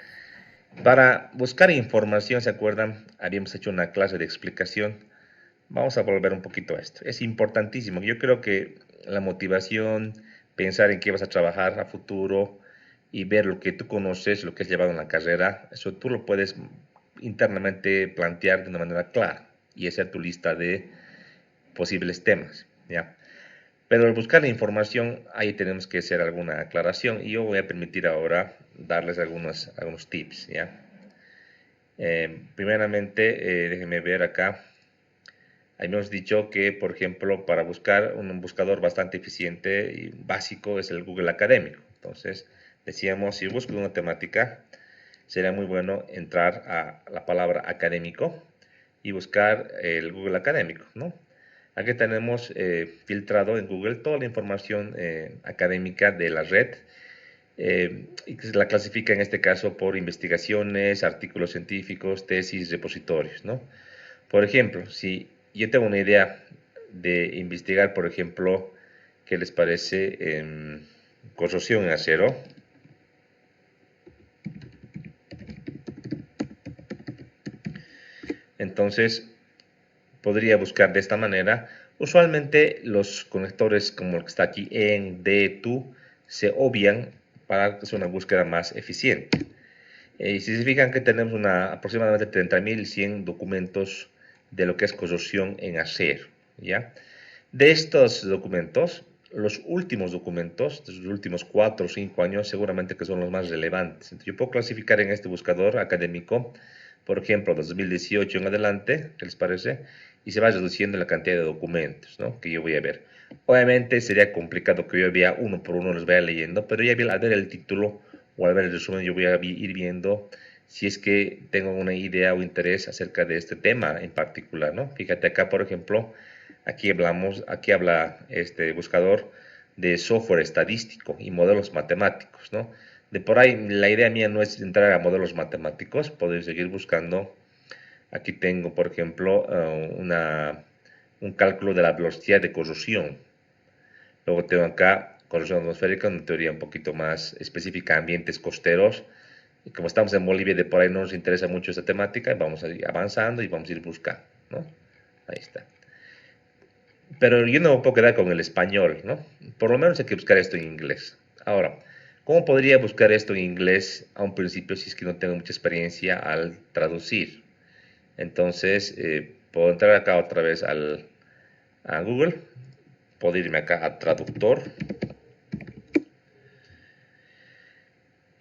Para buscar información, ¿se acuerdan? Habíamos hecho una clase de explicación. Vamos a volver un poquito a esto. Es importantísimo. Yo creo que la motivación, pensar en qué vas a trabajar a futuro y ver lo que tú conoces, lo que has llevado en la carrera, eso tú lo puedes internamente plantear de una manera clara y hacer tu lista de posibles temas, ¿ya? Pero al buscar la información, ahí tenemos que hacer alguna aclaración y yo voy a permitir ahora darles algunos tips, ¿ya? Primeramente, déjenme ver acá. Habíamos dicho que, por ejemplo, para buscar un buscador bastante eficiente y básico es el Google Académico. Entonces, decíamos, si busco una temática, sería muy bueno entrar a la palabra académico y buscar el Google Académico, ¿no? Aquí tenemos filtrado en Google toda la información académica de la red y que se la clasifica en este caso por investigaciones, artículos científicos, tesis, repositorios, ¿no? Por ejemplo, si yo tengo una idea de investigar, por ejemplo, ¿qué les parece? Corrosión en acero. Entonces, podría buscar de esta manera. Usualmente los conectores como el que está aquí en, de, tu, se obvian para hacer una búsqueda más eficiente. Y si se fijan que tenemos aproximadamente 30.100 documentos de lo que es corrosión en acero, ¿ya? De estos documentos, los últimos documentos, de los últimos 4 o 5 años, seguramente que son los más relevantes. Entonces, yo puedo clasificar en este buscador académico, por ejemplo, 2018 en adelante, ¿qué les parece? Y se va reduciendo la cantidad de documentos, ¿no?, que yo voy a ver. Obviamente sería complicado que yo vea uno por uno, los vaya leyendo, pero ya al ver el título o al ver el resumen, yo voy a ir viendo si es que tengo una idea o interés acerca de este tema en particular, ¿no? Fíjate acá, por ejemplo, aquí habla este buscador de software estadístico y modelos matemáticos, ¿no? De por ahí, la idea mía no es entrar a modelos matemáticos, poder seguir buscando. Aquí tengo, por ejemplo, un cálculo de la velocidad de corrosión. Luego tengo acá corrosión atmosférica, una teoría un poquito más específica, ambientes costeros, Y como estamos en Bolivia, de por ahí no nos interesa mucho esta temática, vamos a ir avanzando y vamos a ir buscando, ¿no? Ahí está. Pero yo no me puedo quedar con el español, ¿no? Por lo menos hay que buscar esto en inglés. Ahora, ¿cómo podría buscar esto en inglés a un principio si es que no tengo mucha experiencia al traducir? Entonces, puedo entrar acá otra vez a Google, puedo irme acá a traductor.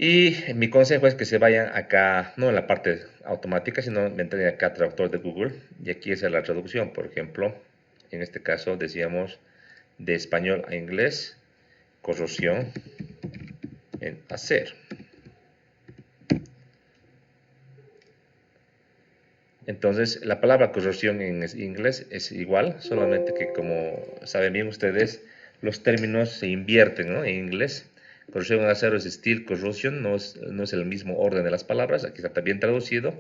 Y mi consejo es que se vayan acá, no en la parte automática, sino me entren acá a traductor de Google. Y aquí es la traducción, por ejemplo, en este caso decíamos de español a inglés, corrosión en hacer. Entonces, la palabra corrosión en inglés es igual, solamente que como saben bien ustedes, los términos se invierten, ¿no? En inglés. Corrosión en acero es steel corrosion, no es el mismo orden de las palabras, aquí está también traducido.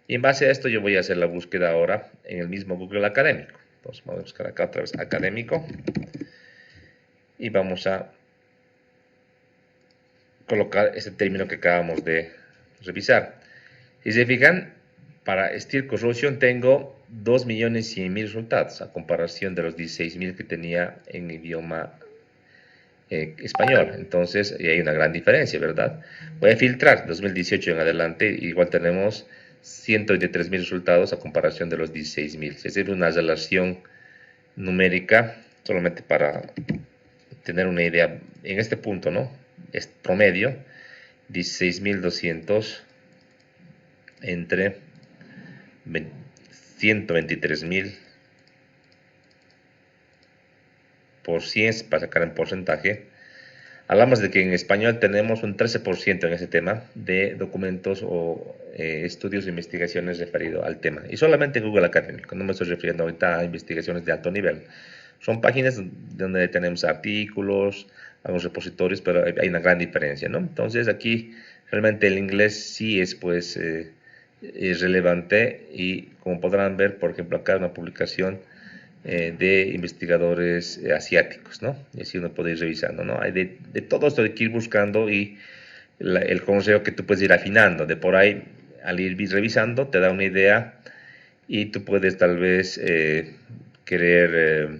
Y en base a esto yo voy a hacer la búsqueda ahora en el mismo Google Académico. Entonces vamos a buscar acá otra vez académico y vamos a colocar este término que acabamos de revisar. Si se fijan, para Steel Corrosion tengo 2.100.000 resultados a comparación de los 16.000 que tenía en idioma español. Entonces, hay una gran diferencia, ¿verdad? Voy a filtrar 2018 en adelante, igual tenemos 123.000 resultados a comparación de los 16.000. Se hace una relación numérica solamente para tener una idea en este punto, ¿no? Es promedio 16.200 entre 123.000 por 100 para sacar en porcentaje. Hablamos de que en español tenemos un 13% en ese tema de documentos o estudios e investigaciones referidos al tema. Y solamente en Google Académico, no me estoy refiriendo ahorita a investigaciones de alto nivel. Son páginas donde tenemos artículos, algunos repositorios, pero hay una gran diferencia, ¿no? Entonces aquí realmente el inglés sí es pues es relevante y como podrán ver, por ejemplo, acá una publicación de investigadores asiáticos, ¿no? Y así uno puede ir revisando, ¿no? Hay de todo esto hay que ir buscando y el consejo que tú puedes ir afinando, de por ahí al ir revisando te da una idea y tú puedes tal vez querer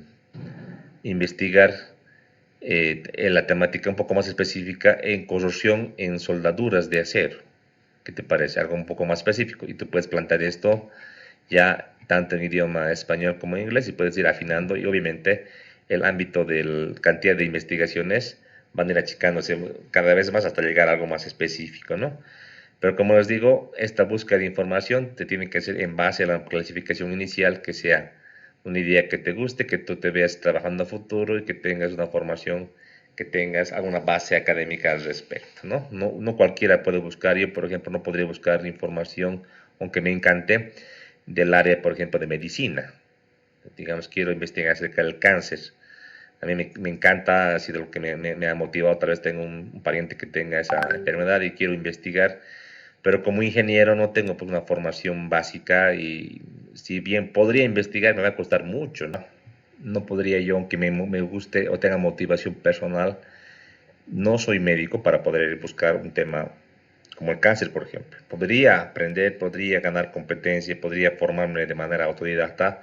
investigar en la temática un poco más específica en corrosión en soldaduras de acero. ¿Qué te parece? Algo un poco más específico. Y tú puedes plantear esto ya tanto en idioma español como en inglés y puedes ir afinando y obviamente el ámbito de la cantidad de investigaciones van a ir achicándose cada vez más hasta llegar a algo más específico, ¿no? Pero como les digo, esta búsqueda de información te tiene que hacer en base a la clasificación inicial que sea una idea que te guste, que tú te veas trabajando a futuro y que tengas una formación, que tengas alguna base académica al respecto, ¿no? No cualquiera puede buscar, yo por ejemplo no podría buscar información, aunque me encante, del área, por ejemplo, de medicina. Digamos, quiero investigar acerca del cáncer. A mí me encanta, ha sido lo que me ha motivado, tal vez tengo un pariente que tenga esa enfermedad y quiero investigar, pero como ingeniero no tengo pues, una formación básica y si bien podría investigar me va a costar mucho, ¿no? No podría yo, aunque me guste o tenga motivación personal, no soy médico para poder buscar un tema como el cáncer, por ejemplo. Podría aprender, podría ganar competencia, podría formarme de manera autodidacta,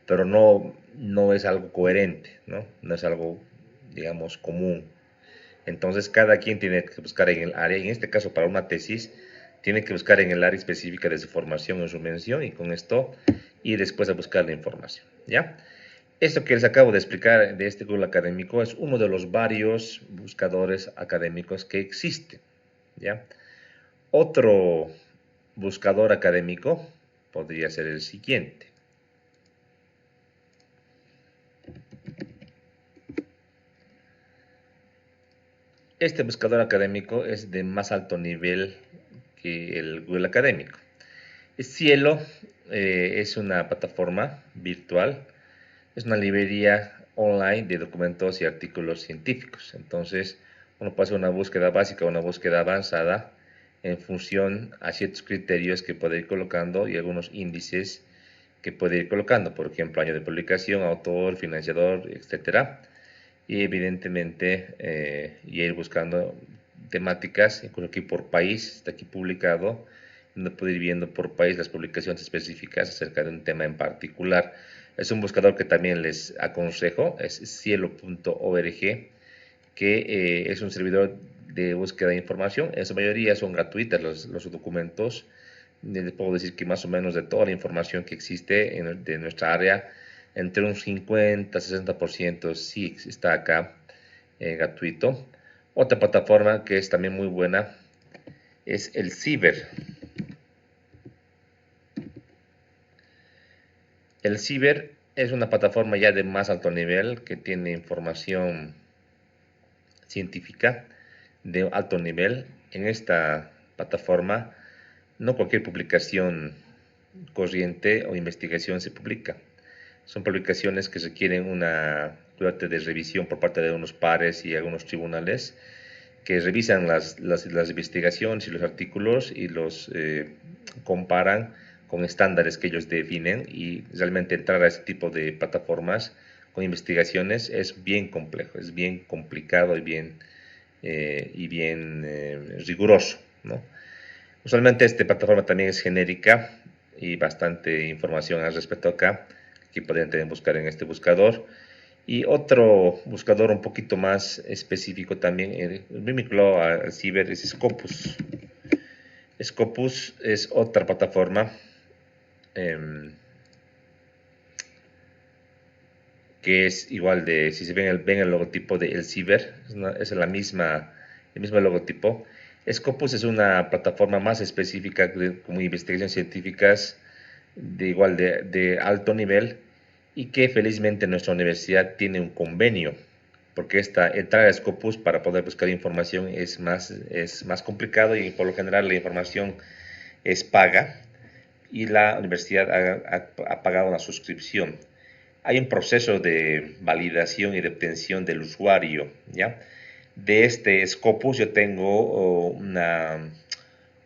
pero no es algo coherente, ¿no? No es algo, digamos, común. Entonces, cada quien tiene que buscar en el área, en este caso para una tesis, tiene que buscar en el área específica de su formación, en su mención, y con esto ir después a buscar la información, ¿ya? Esto que les acabo de explicar de este Google académico es uno de los varios buscadores académicos que existen, ¿ya? Otro buscador académico podría ser el siguiente. Este buscador académico es de más alto nivel que el Google académico. Cielo es una plataforma virtual, es una librería online de documentos y artículos científicos. Entonces, uno puede hacer una búsqueda básica o una búsqueda avanzada en función a ciertos criterios que puede ir colocando y algunos índices que puede ir colocando, por ejemplo, año de publicación, autor, financiador, etcétera. Y evidentemente ir buscando temáticas, incluso aquí por país, está aquí publicado, donde puede ir viendo por país las publicaciones específicas acerca de un tema en particular. Es un buscador que también les aconsejo, es cielo.org, que es un servidor de búsqueda de información. En su mayoría son gratuitas los documentos. Les puedo decir que más o menos de toda la información que existe de nuestra área, entre un 50-60% sí está acá gratuito. Otra plataforma que es también muy buena es el Ciber. El Ciber es una plataforma ya de más alto nivel que tiene información científica de alto nivel. En esta plataforma no cualquier publicación corriente o investigación se publica. Son publicaciones que requieren una suerte de revisión por parte de unos pares y algunos tribunales que revisan las investigaciones y los artículos y los comparan con estándares que ellos definen, y realmente entrar a este tipo de plataformas con investigaciones es bien complejo, es bien complicado y bien riguroso, ¿no? Usualmente esta plataforma también es genérica y bastante información al respecto acá, que podrían también buscar en este buscador. Y otro buscador un poquito más específico también, vinculado al Ciber, es Scopus. Scopus es otra plataforma que es igual de, si se ven el logotipo de El Ciber, es el mismo logotipo. Scopus es una plataforma más específica como investigaciones científicas de alto nivel, y que felizmente nuestra universidad tiene un convenio, porque entrar a Scopus para poder buscar información es más complicado, y por lo general la información es paga y la universidad ha pagado una suscripción. Hay un proceso de validación y de obtención del usuario, ¿ya? De este Scopus yo tengo un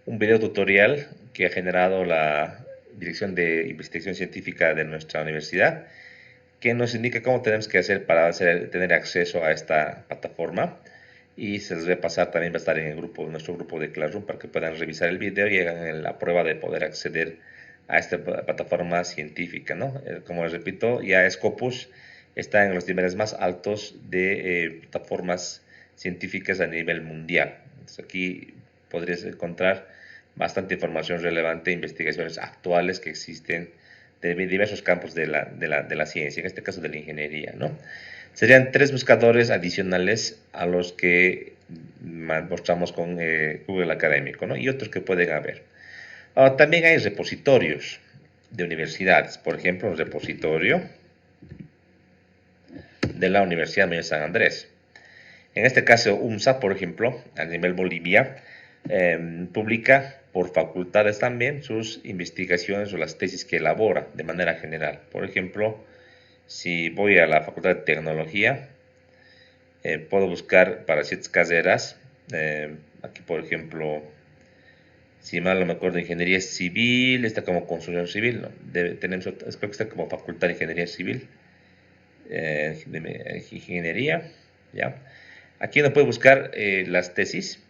video tutorial que ha generado la Dirección de Investigación Científica de nuestra universidad, que nos indica cómo tenemos que hacer para tener acceso a esta plataforma, y se les va a pasar, también va a estar en nuestro grupo de Classroom, para que puedan revisar el video y hagan la prueba de poder acceder a esta plataforma científica, ¿no? Como les repito, ya Scopus está en los niveles más altos de plataformas científicas a nivel mundial. Entonces, aquí podrías encontrar bastante información relevante, investigaciones actuales que existen de diversos campos de la ciencia, en este caso de la ingeniería, ¿no? Serían 3 buscadores adicionales a los que mostramos con Google Académico, ¿no? Y otros que pueden haber. También hay repositorios de universidades, por ejemplo, un repositorio de la Universidad Mayor de San Andrés. En este caso, UMSA, por ejemplo, a nivel Bolivia, publica por facultades también sus investigaciones o las tesis que elabora de manera general. Por ejemplo, si voy a la Facultad de Tecnología, puedo buscar para ciertas carreras. Aquí, por ejemplo, si mal no me acuerdo, Ingeniería Civil, está como Construcción Civil, ¿no? Creo que está como Facultad de Ingeniería Civil, Ingeniería, ¿ya? Aquí uno puede buscar las tesis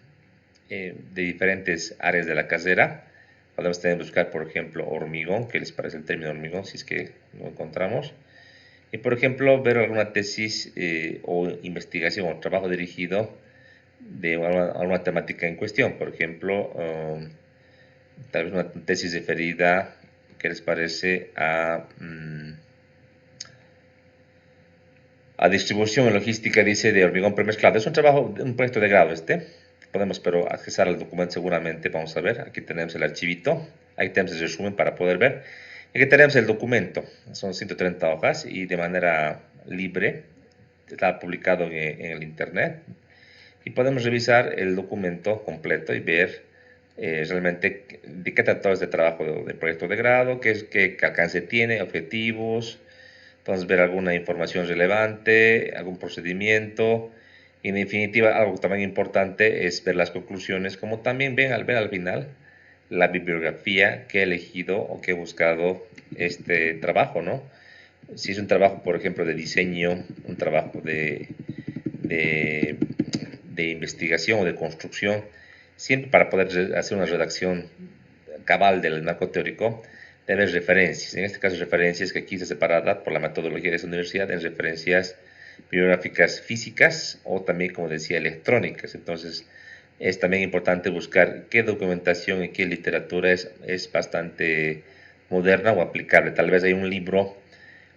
de diferentes áreas de la carrera. Podemos también buscar, por ejemplo, hormigón, ¿qué les parece el término hormigón? Si es que lo encontramos. Y, por ejemplo, ver alguna tesis o investigación o trabajo dirigido de alguna temática en cuestión. Por ejemplo, tal vez una tesis referida, ¿qué les parece?, a distribución y logística, dice, de hormigón premezclado. Es un proyecto de grado Podemos, pero, accesar al documento seguramente. Vamos a ver, aquí tenemos el archivito, ahí tenemos el resumen para poder ver. Aquí tenemos el documento, son 130 hojas y de manera libre, está publicado en el internet. Y podemos revisar el documento completo y ver realmente de qué trató este trabajo de proyecto de grado, qué alcance tiene, objetivos. Podemos ver alguna información relevante, algún procedimiento, y en definitiva algo también importante es ver las conclusiones, como también ver al final la bibliografía que he elegido o que he buscado este trabajo, ¿no? Si es un trabajo, por ejemplo, de diseño, un trabajo de de investigación o de construcción, siempre para poder hacer una redacción cabal del marco teórico, debe haber referencias. En este caso, referencias que aquí está separada por la metodología de esa universidad en referencias bibliográficas físicas o también, como decía, electrónicas. Entonces, es también importante buscar qué documentación y qué literatura es bastante moderna o aplicable. Tal vez hay un libro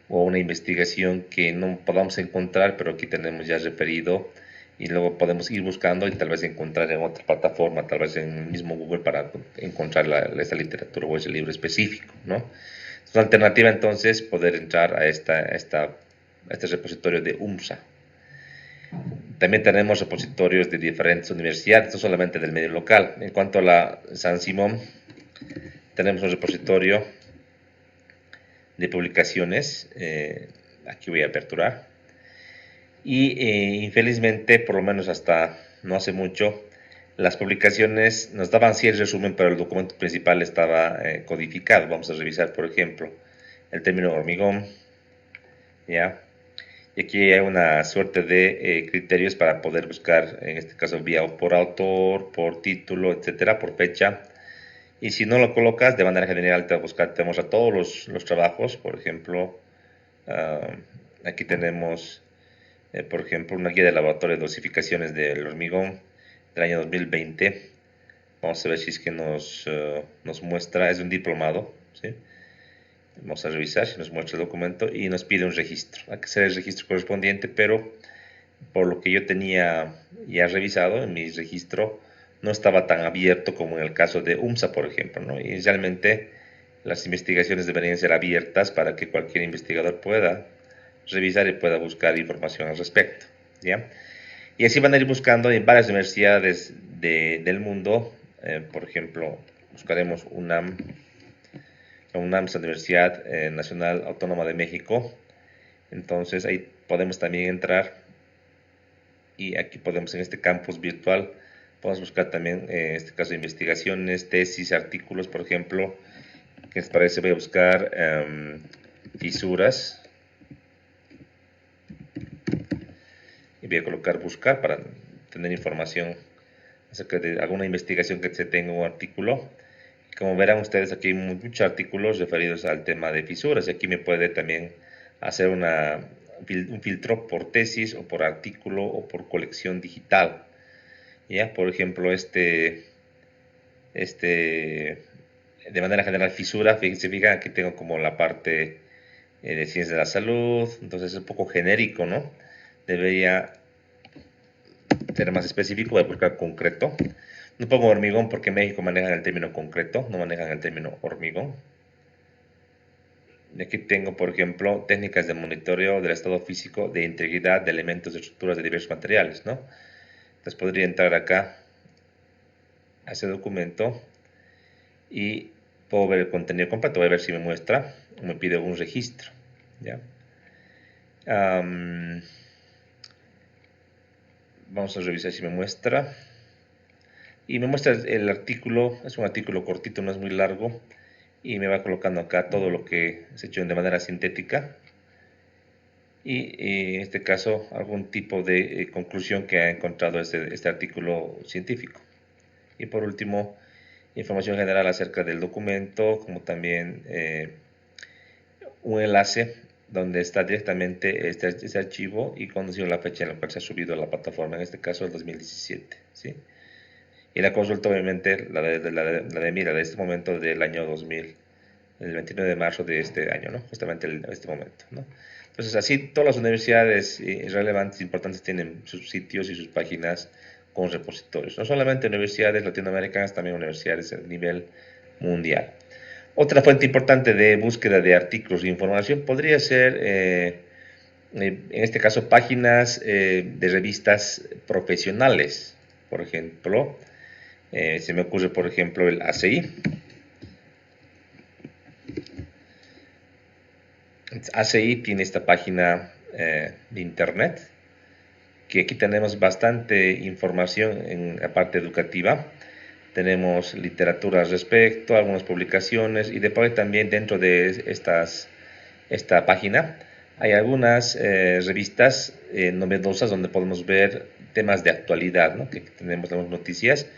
o una investigación que no podamos encontrar, pero aquí tenemos ya referido y luego podemos ir buscando y tal vez encontrar en otra plataforma, tal vez en el mismo Google para encontrar esa literatura o ese libro específico, ¿no? Es una alternativa entonces poder entrar a este repositorio de UMSA. También tenemos repositorios de diferentes universidades, no solamente del medio local. En cuanto a la San Simón, tenemos un repositorio de publicaciones, aquí voy a aperturar, y infelizmente, por lo menos hasta no hace mucho, las publicaciones nos daban sí el resumen, pero el documento principal estaba codificado. Vamos a revisar, por ejemplo, el término hormigón, ¿ya? Y aquí hay una suerte de criterios para poder buscar, en este caso, vía por autor, por título, etcétera, por fecha. Y si no lo colocas, de manera general te muestra todos los trabajos. Por ejemplo, aquí tenemos, por ejemplo, una guía de laboratorio de dosificaciones del hormigón del año 2020. Vamos a ver si es que nos muestra, es un diplomado, ¿sí? Vamos a revisar si nos muestra el documento y nos pide un registro. Hay que hacer el registro correspondiente, pero por lo que yo tenía ya revisado en mi registro, no estaba tan abierto como en el caso de UMSA, por ejemplo, ¿no? Inicialmente, las investigaciones deberían ser abiertas para que cualquier investigador pueda revisar y pueda buscar información al respecto, ¿ya? Y así van a ir buscando en varias universidades del mundo. Por ejemplo, buscaremos UNAM. La UNAM es la Universidad Nacional Autónoma de México. Entonces ahí podemos también entrar y aquí podemos, en este campus virtual, podemos buscar también, en este caso, investigaciones, tesis, artículos, por ejemplo. ¿Qué les parece? Voy a buscar fisuras y voy a colocar buscar para tener información acerca de alguna investigación que se tenga un artículo. Como verán ustedes, aquí hay muchos artículos referidos al tema de fisuras y aquí me puede también hacer un filtro por tesis o por artículo o por colección digital. ¿Ya? Por ejemplo, de manera general, fisura, se fijan, aquí tengo como la parte de ciencias de la salud, entonces es un poco genérico, ¿no? Debería ser más específico, voy a buscar concreto. No pongo hormigón porque en México manejan el término concreto, no manejan el término hormigón. Y aquí tengo, por ejemplo, técnicas de monitoreo del estado físico de integridad de elementos y estructuras de diversos materiales, ¿no? Entonces podría entrar acá a ese documento y puedo ver el contenido completo. Voy a ver si me muestra o me pide algún registro, ¿ya? Vamos a revisar si me muestra. Y me muestra el artículo, es un artículo cortito, no es muy largo. Y me va colocando acá todo lo que se ha hecho de manera sintética. Y en este caso, algún tipo de conclusión que ha encontrado este artículo científico. Y por último, información general acerca del documento, como también un enlace donde está directamente este archivo y conocido la fecha en la cual se ha subido a la plataforma, en este caso el 2017, ¿sí? Y la consulta, obviamente, la de este momento del año 2000, el 29 de marzo de este año, ¿no? Justamente en este momento, ¿no? Entonces, así todas las universidades relevantes, importantes, tienen sus sitios y sus páginas con repositorios. No solamente universidades latinoamericanas, también universidades a nivel mundial. Otra fuente importante de búsqueda de artículos e información podría ser, en este caso, páginas de revistas profesionales. Por ejemplo, se me ocurre, por ejemplo, el ACI. ACI tiene esta página de internet, que aquí tenemos bastante información en la parte educativa. Tenemos literatura al respecto, algunas publicaciones y después también dentro de esta página hay algunas revistas novedosas donde podemos ver temas de actualidad, ¿no? Que tenemos las noticias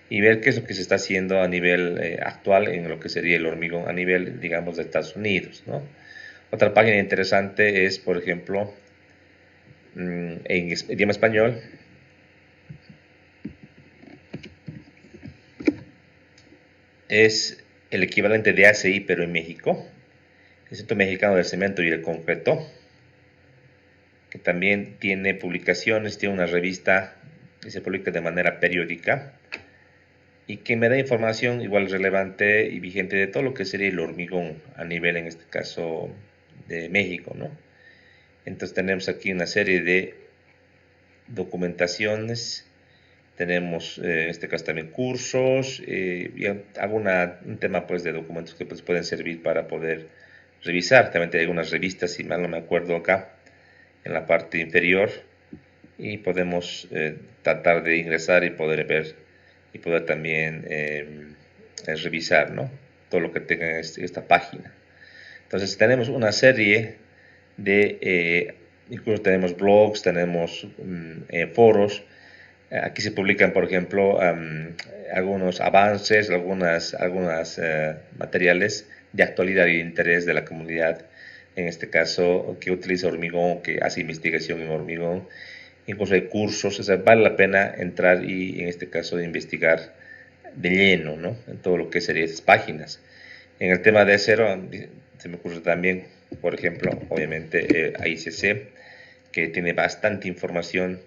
y ver qué es lo que se está haciendo a nivel actual en lo que sería el hormigón a nivel, digamos, de Estados Unidos, ¿no? Otra página interesante es, por ejemplo, en idioma español, es el equivalente de ACI, pero en México, el Instituto Mexicano del Cemento y el Concreto, que también tiene publicaciones, tiene una revista que se publica de manera periódica y que me da información igual relevante y vigente de todo lo que sería el hormigón a nivel, en este caso, de México, ¿no? Entonces tenemos aquí una serie de documentaciones, tenemos en este caso también cursos, y hago un tema pues de documentos que pues pueden servir para poder revisar. También hay algunas revistas, si mal no me acuerdo, acá en la parte inferior, y podemos tratar de ingresar y poder ver y poder también revisar, ¿no? Todo lo que tenga esta página. Entonces tenemos una serie de, incluso tenemos blogs, tenemos foros. Aquí se publican, por ejemplo, algunos avances, algunas materiales de actualidad y de interés de la comunidad, en este caso, que utiliza hormigón, que hace investigación en hormigón. Incluso hay cursos, o sea, vale la pena entrar y, en este caso, investigar de lleno, ¿no? En todo lo que serían esas páginas. En el tema de acero, se me ocurre también, por ejemplo, obviamente, AICC, que tiene bastante información,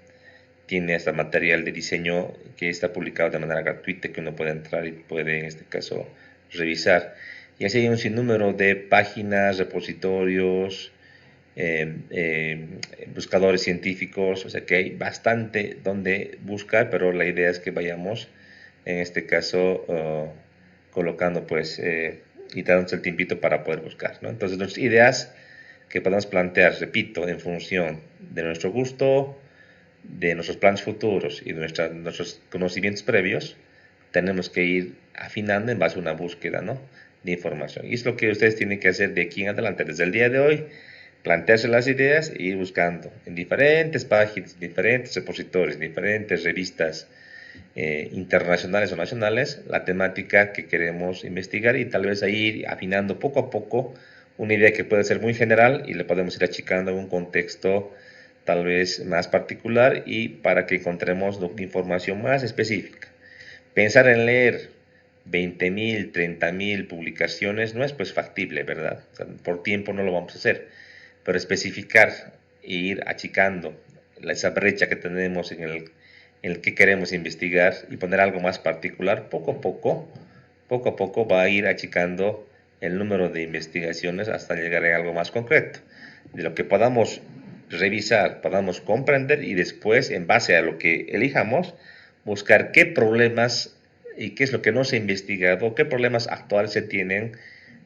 tiene hasta material de diseño que está publicado de manera gratuita, que uno puede entrar y puede, en este caso, revisar. Y así hay un sinnúmero de páginas, repositorios, buscadores científicos, o sea que hay bastante donde buscar, pero la idea es que vayamos, en este caso, colocando pues y dándonos el tiempito para poder buscar, ¿no? Entonces nuestras ideas que podemos plantear, repito, en función de nuestro gusto, de nuestros planes futuros y de nuestros conocimientos previos, tenemos que ir afinando en base a una búsqueda, ¿no?, de información. Y es lo que ustedes tienen que hacer de aquí en adelante, desde el día de hoy, plantearse las ideas e ir buscando en diferentes páginas, diferentes repositorios, diferentes revistas internacionales o nacionales, la temática que queremos investigar, y tal vez ahí ir afinando poco a poco una idea que puede ser muy general y le podemos ir achicando en un contexto tal vez más particular y para que encontremos información más específica. Pensar en leer 20.000, 30.000 publicaciones no es pues factible, ¿verdad? O sea, por tiempo no lo vamos a hacer, pero especificar e ir achicando esa brecha que tenemos en el que queremos investigar y poner algo más particular, poco a poco va a ir achicando el número de investigaciones hasta llegar a algo más concreto, de lo que podamos revisar, podamos comprender y después, en base a lo que elijamos, buscar qué problemas y qué es lo que no se ha investigado, qué problemas actuales se tienen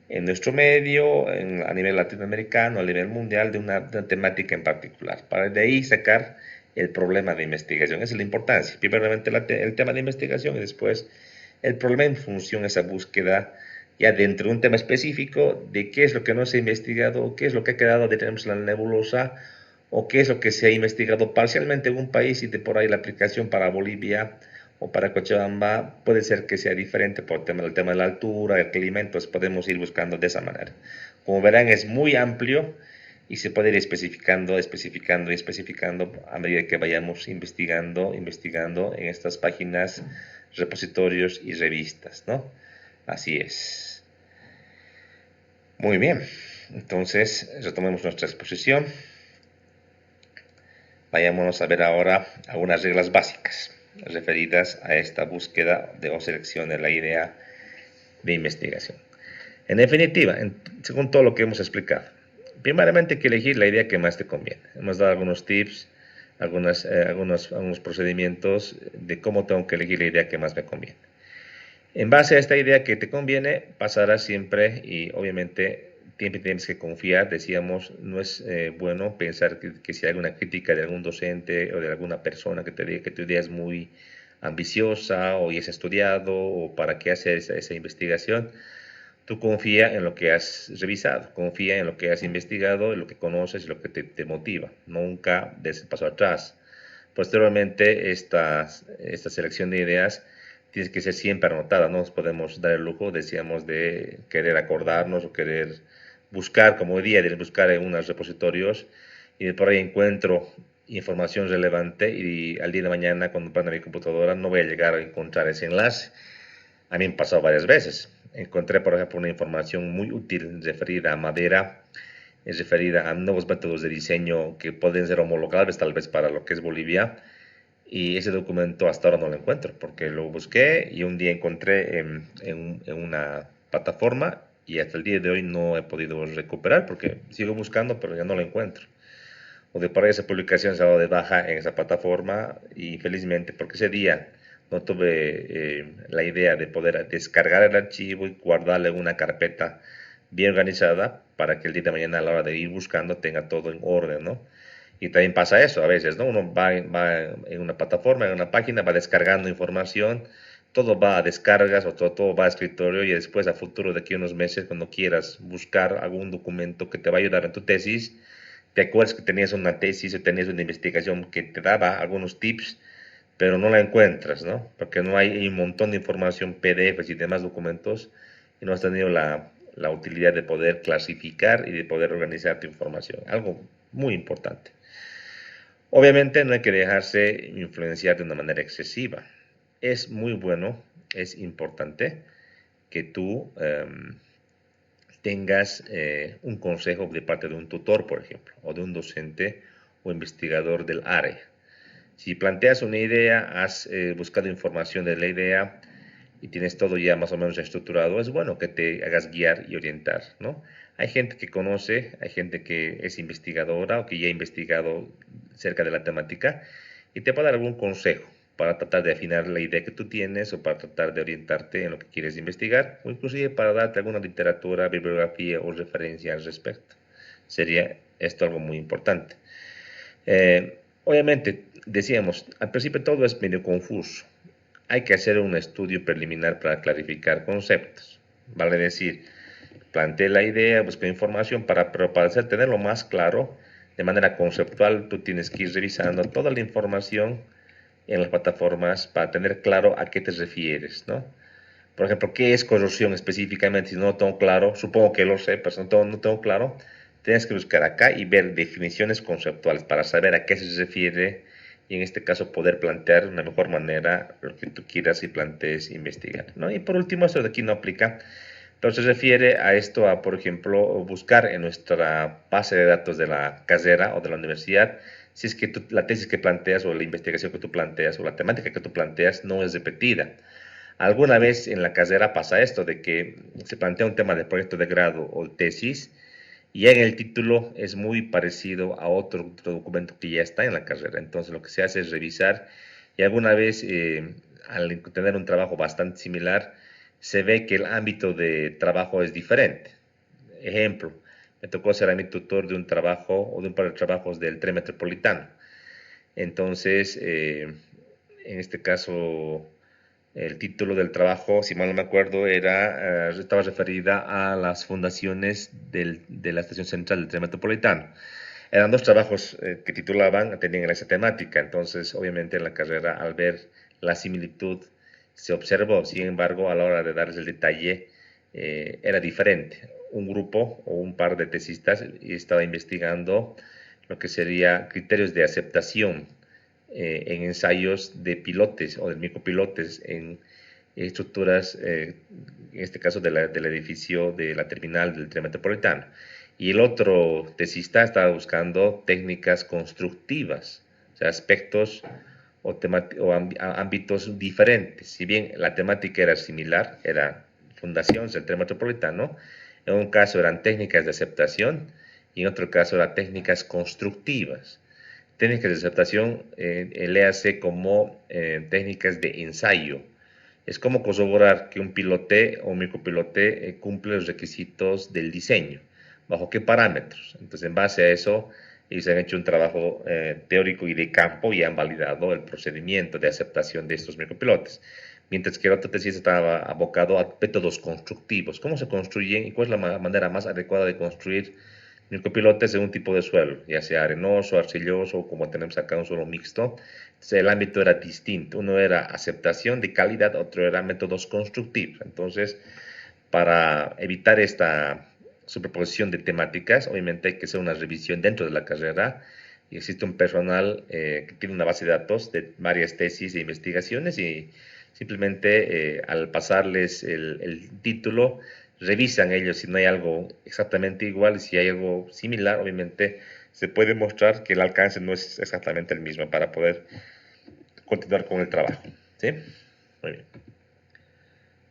en nuestro medio, a nivel latinoamericano, a nivel mundial, de una temática en particular, para de ahí sacar el problema de investigación. Esa es la importancia. Primeramente el tema de investigación y después el problema en función a esa búsqueda ya dentro de un tema específico de qué es lo que no se ha investigado, qué es lo que ha quedado de tenemos la nebulosa, o qué es lo que se ha investigado parcialmente en un país y de por ahí la aplicación para Bolivia o para Cochabamba puede ser que sea diferente por el tema de la altura, el clima. Entonces podemos ir buscando de esa manera. Como verán, es muy amplio y se puede ir especificando a medida que vayamos investigando en estas páginas, repositorios y revistas, ¿no? Así es. Muy bien, entonces retomemos nuestra exposición. Vayámonos a ver ahora algunas reglas básicas referidas a esta búsqueda o selección de la idea de investigación. En definitiva, según todo lo que hemos explicado, primeramente hay que elegir la idea que más te conviene. Hemos dado algunos tips, algunos procedimientos de cómo tengo que elegir la idea que más me conviene. En base a esta idea que te conviene, pasarás siempre, y obviamente tienes que confiar. Decíamos, no es bueno pensar que si hay alguna crítica de algún docente o de alguna persona que te diga que tu idea es muy ambiciosa o ya has estudiado o para qué hacer esa investigación. Tú confía en lo que has revisado, confía en lo que has investigado, en lo que conoces y lo que te motiva. Nunca des el paso atrás. Posteriormente, esta selección de ideas tiene que ser siempre anotada. No nos podemos dar el lujo, decíamos, de querer acordarnos o querer buscar, como hoy día, de buscar en unos repositorios y por ahí encuentro información relevante y al día de mañana cuando prenda mi computadora no voy a llegar a encontrar ese enlace. A mí me ha pasado varias veces. Encontré, por ejemplo, una información muy útil referida a madera, es referida a nuevos métodos de diseño que pueden ser homologables tal vez para lo que es Bolivia. Y ese documento hasta ahora no lo encuentro, porque lo busqué y un día encontré en una plataforma y hasta el día de hoy no he podido recuperar porque sigo buscando, pero ya no lo encuentro. O de por ahí esa publicación se ha dado de baja en esa plataforma y felizmente porque ese día no tuve la idea de poder descargar el archivo y guardarlo en una carpeta bien organizada para que el día de mañana a la hora de ir buscando tenga todo en orden, ¿no? Y también pasa eso a veces, ¿no? Uno va en una plataforma, en una página, va descargando información, todo va a descargas o todo va a escritorio y después a futuro de aquí a unos meses, cuando quieras buscar algún documento que te va a ayudar en tu tesis, te acuerdas que tenías una tesis o tenías una investigación que te daba algunos tips, pero no la encuentras, ¿no? Porque no hay un montón de información, PDFs y demás documentos y no has tenido la utilidad de poder clasificar y de poder organizar tu información. Algo muy importante. Obviamente no hay que dejarse influenciar de una manera excesiva. Es muy bueno, es importante que tú tengas un consejo de parte de un tutor, por ejemplo, o de un docente o investigador del área. Si planteas una idea, has buscado información de la idea y tienes todo ya más o menos estructurado, es bueno que te hagas guiar y orientar, ¿no? Hay gente que conoce, hay gente que es investigadora o que ya ha investigado cerca de la temática y te puede dar algún consejo para tratar de afinar la idea que tú tienes o para tratar de orientarte en lo que quieres investigar o inclusive para darte alguna literatura, bibliografía o referencia al respecto. Sería esto algo muy importante. Obviamente, decíamos, al principio todo es medio confuso. Hay que hacer un estudio preliminar para clarificar conceptos. Vale decir, planteé la idea, busqué información, pero para tenerlo más claro, de manera conceptual, tú tienes que ir revisando toda la información en las plataformas para tener claro a qué te refieres, ¿no? Por ejemplo, ¿qué es corrosión específicamente? Si no lo tengo claro, supongo que lo sé, pero si no tengo claro, tienes que buscar acá y ver definiciones conceptuales para saber a qué se refiere y en este caso poder plantear de una mejor manera lo que tú quieras y plantees investigar, ¿no? Y por último, esto de aquí no aplica, pero se refiere a esto, a por ejemplo, buscar en nuestra base de datos de la carrera o de la universidad, si es que la tesis que planteas o la investigación que tú planteas o la temática que tú planteas no es repetida. Alguna vez en la carrera pasa esto, de que se plantea un tema de proyecto de grado o tesis y en el título es muy parecido a otro documento que ya está en la carrera. Entonces lo que se hace es revisar y alguna vez al tener un trabajo bastante similar se ve que el ámbito de trabajo es diferente. Ejemplo, me tocó ser a mi tutor de un trabajo o de un par de trabajos del tren metropolitano. Entonces, en este caso, el título del trabajo, si mal no me acuerdo, estaba referida a las fundaciones de la estación central del tren metropolitano. Eran dos trabajos que titulaban, tenían esa temática, entonces obviamente en la carrera al ver la similitud se observó, sin embargo a la hora de darles el detalle era diferente. Un grupo o un par de tesistas estaba investigando lo que sería criterios de aceptación en ensayos de pilotes o de micropilotes en estructuras, en este caso del edificio de la terminal del tren metropolitano. Y el otro tesista estaba buscando técnicas constructivas, o sea, aspectos o ámbitos diferentes. Si bien la temática era similar, era fundaciones del tren metropolitano, en un caso eran técnicas de aceptación y en otro caso eran técnicas constructivas. Técnicas de aceptación, léase como técnicas de ensayo. Es como corroborar que un pilote o un micropilote cumple los requisitos del diseño. ¿Bajo qué parámetros? Entonces, en base a eso, ellos han hecho un trabajo teórico y de campo y han validado el procedimiento de aceptación de estos micropilotes. Mientras que el otro tesis estaba abocado a métodos constructivos. ¿Cómo se construyen y cuál es la manera más adecuada de construir Y un copilote es de un tipo de suelo, ya sea arenoso, arcilloso o como tenemos acá un suelo mixto. Entonces el ámbito era distinto. Uno era aceptación de calidad, otro era métodos constructivos. Entonces, para evitar esta superposición de temáticas, obviamente hay que hacer una revisión dentro de la carrera y existe un personal que tiene una base de datos de varias tesis e investigaciones y simplemente al pasarles el título, revisan ellos si no hay algo exactamente igual y si hay algo similar, obviamente se puede mostrar que el alcance no es exactamente el mismo para poder continuar con el trabajo. ¿Sí? Muy bien.